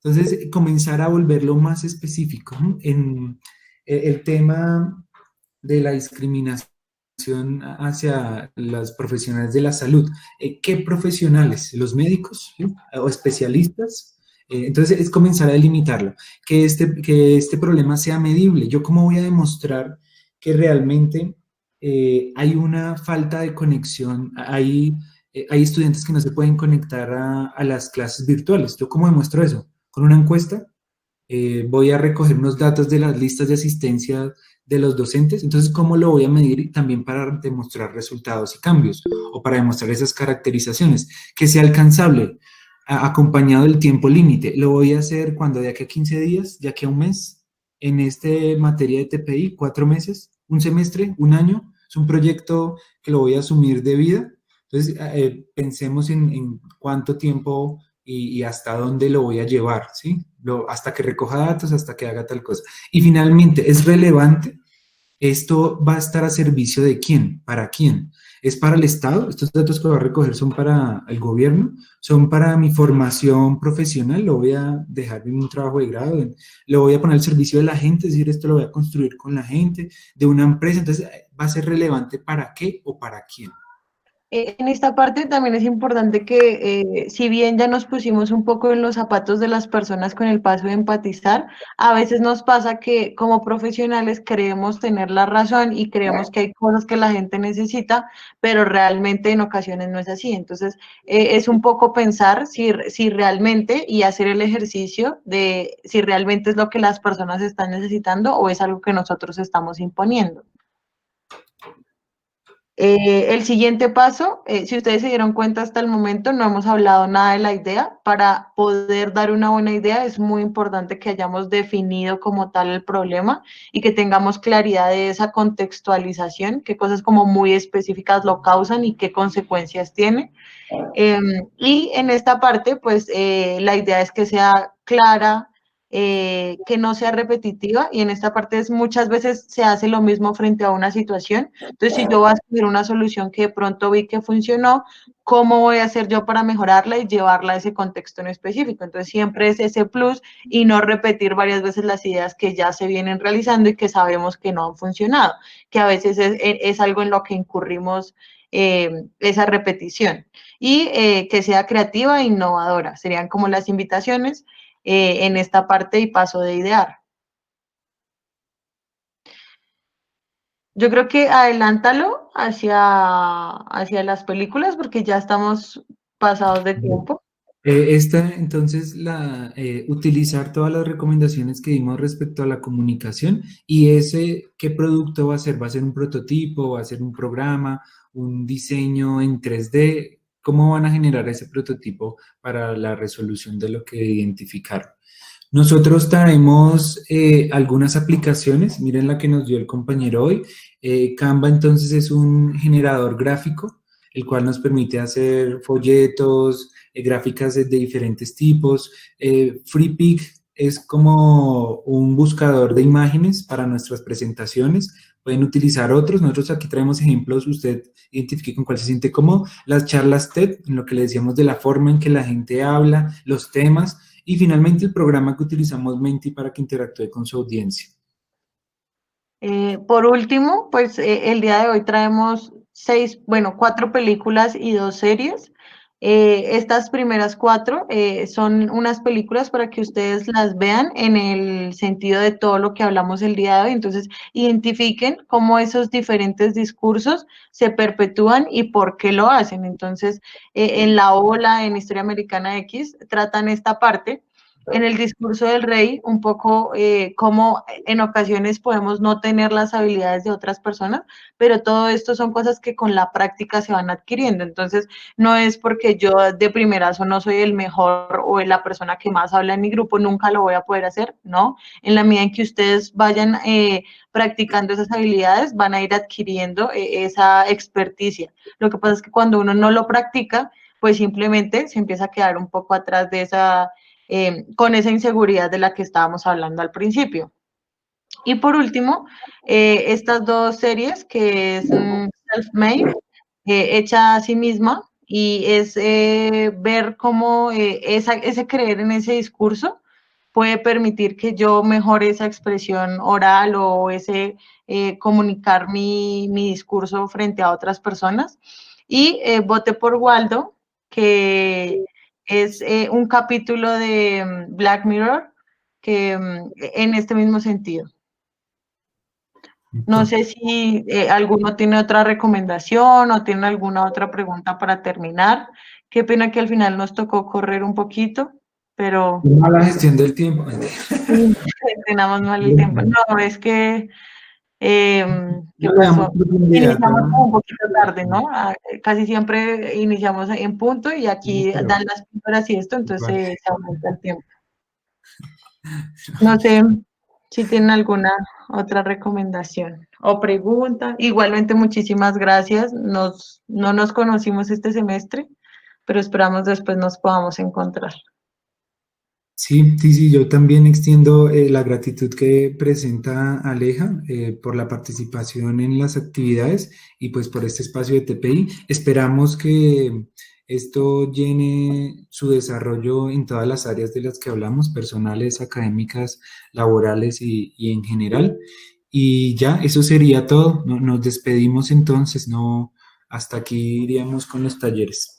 Entonces, comenzar a volverlo más específico, ¿no? En el tema de la discriminación hacia las profesionales de la salud. ¿Qué profesionales? ¿Los médicos? ¿Sí? ¿O especialistas? Entonces, es comenzar a delimitarlo. Que este problema sea medible. ¿Yo cómo voy a demostrar que realmente hay una falta de conexión? Hay estudiantes que no se pueden conectar a las clases virtuales. ¿Yo cómo demuestro eso? ¿Con una encuesta? Voy a recoger unos datos de las listas de asistencia de los docentes. Entonces, ¿cómo lo voy a medir? También para demostrar resultados y cambios, o para demostrar esas caracterizaciones, que sea alcanzable, acompañado del tiempo límite. Lo voy a hacer cuando, de aquí a 15 días, de aquí a un mes, en este materia de TPI, 4 meses, un semestre, un año. Es un proyecto que lo voy a asumir de vida. Entonces, pensemos en cuánto tiempo y hasta dónde lo voy a llevar, ¿sí? Hasta que recoja datos, hasta que haga tal cosa. Y finalmente, ¿es relevante? ¿Esto va a estar a servicio de quién? ¿Para quién? ¿Es para el Estado? ¿Estos datos que voy a recoger son para el gobierno? ¿Son para mi formación profesional? ¿Lo voy a dejar en un trabajo de grado? ¿Lo voy a poner al servicio de la gente? Es decir, esto lo voy a construir con la gente, de una empresa. Entonces, ¿va a ser relevante para qué o para quién? En esta parte también es importante que, si bien ya nos pusimos un poco en los zapatos de las personas con el paso de empatizar, a veces nos pasa que como profesionales creemos tener la razón y creemos que hay cosas que la gente necesita, pero realmente en ocasiones no es así. Entonces, es un poco pensar si realmente y hacer el ejercicio de si realmente es lo que las personas están necesitando o es algo que nosotros estamos imponiendo. El siguiente paso, si ustedes se dieron cuenta hasta el momento, no hemos hablado nada de la idea. Para poder dar una buena idea es muy importante que hayamos definido como tal el problema y que tengamos claridad de esa contextualización, qué cosas como muy específicas lo causan y qué consecuencias tiene. Y en esta parte, pues la idea es que sea clara, que no sea repetitiva, y en esta parte es muchas veces se hace lo mismo frente a una situación. Entonces, si yo voy a escoger una solución que de pronto vi que funcionó, ¿cómo voy a hacer yo para mejorarla y llevarla a ese contexto en específico? Entonces, siempre es ese plus y no repetir varias veces las ideas que ya se vienen realizando y que sabemos que no han funcionado, que a veces es algo en lo que incurrimos esa repetición. Y que sea creativa e innovadora. Serían como las invitaciones en esta parte y paso de idear. Yo creo que adelántalo hacia las películas porque ya estamos pasados de tiempo. Entonces, utilizar todas las recomendaciones que dimos respecto a la comunicación y ¿qué producto va a ser? ¿Va a ser un prototipo? ¿Va a ser un programa? ¿Un diseño en 3D? ¿Cómo van a generar ese prototipo para la resolución de lo que identificaron? Nosotros traemos algunas aplicaciones, miren la que nos dio el compañero hoy. Canva entonces es un generador gráfico, el cual nos permite hacer folletos, gráficas de diferentes tipos. FreePic es como un buscador de imágenes para nuestras presentaciones. Pueden utilizar otros. Nosotros aquí traemos ejemplos. Usted identifique con cuál se siente cómodo. Las charlas TED, en lo que le decíamos de la forma en que la gente habla, los temas. Y finalmente el programa que utilizamos Menti para que interactúe con su audiencia. Por último, pues el día de hoy traemos 4 películas y 2 series. Estas primeras 4 son unas películas para que ustedes las vean en el sentido de todo lo que hablamos el día de hoy. Entonces, identifiquen cómo esos diferentes discursos se perpetúan y por qué lo hacen. Entonces, en La Ola, en Historia Americana X, tratan esta parte. En el discurso del rey, un poco cómo en ocasiones podemos no tener las habilidades de otras personas, pero todo esto son cosas que con la práctica se van adquiriendo. Entonces, no es porque yo de primerazo no soy el mejor o la persona que más habla en mi grupo, nunca lo voy a poder hacer, ¿no? En la medida en que ustedes vayan practicando esas habilidades, van a ir adquiriendo esa experticia. Lo que pasa es que cuando uno no lo practica, pues simplemente se empieza a quedar un poco atrás de con esa inseguridad de la que estábamos hablando al principio. Y por último, estas 2 series que es Self-Made, hecha a sí misma, y es ver cómo ese creer en ese discurso puede permitir que yo mejore esa expresión oral o ese comunicar mi discurso frente a otras personas. Y Voté por Waldo, que es un capítulo de Black Mirror que en este mismo sentido. No sé si alguno tiene otra recomendación o tiene alguna otra pregunta para terminar. Qué pena que al final nos tocó correr un poquito, pero Mala gestión del tiempo. tenemos mal el tiempo. No, es que ¿qué No le damos pasó? profundidad, Iniciamos ¿no? como un poquito tarde, ¿no? Casi siempre iniciamos en punto y aquí Pero dan las píldoras y esto, igual. entonces se aumenta el tiempo. No sé si tienen alguna otra recomendación o pregunta. Igualmente, muchísimas gracias. No nos conocimos este semestre, pero esperamos después nos podamos encontrar. Sí, sí, sí, yo también extiendo la gratitud que presenta Aleja por la participación en las actividades y pues por este espacio de TPI. Esperamos que esto llene su desarrollo en todas las áreas de las que hablamos, personales, académicas, laborales y en general. Y ya, eso sería todo. Nos despedimos entonces, no, hasta aquí iríamos con los talleres.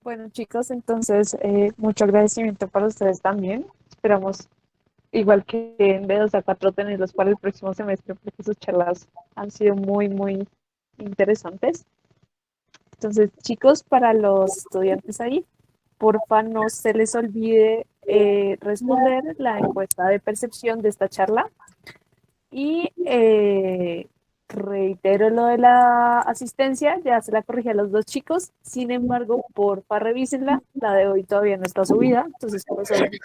Bueno, chicos, entonces mucho agradecimiento para ustedes también. Esperamos, igual que en B2A4, tenerlos para el próximo semestre, porque sus charlas han sido muy, muy interesantes. Entonces, chicos, para los estudiantes ahí, porfa, no se les olvide responder la encuesta de percepción de esta charla y reitero lo de la asistencia, ya se la corrigí a los 2 chicos, sin embargo, porfa revísenla, la de hoy todavía no está subida, entonces profesores,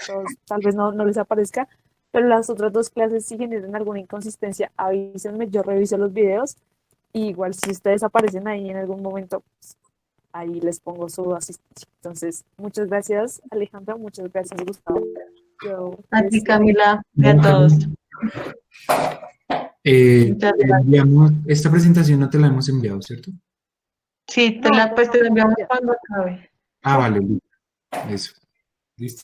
tal vez no les aparezca, pero las otras 2 clases si generan alguna inconsistencia, avísenme, yo reviso los videos, y igual si ustedes aparecen ahí en algún momento, pues, ahí les pongo su asistencia. Entonces, muchas gracias Alejandra, muchas gracias Gustavo. A ti, Camila, y a todos. Muchas gracias. Esta presentación no te la hemos enviado, ¿cierto? Sí, te la enviamos cuando acabe. Ah, vale, eso.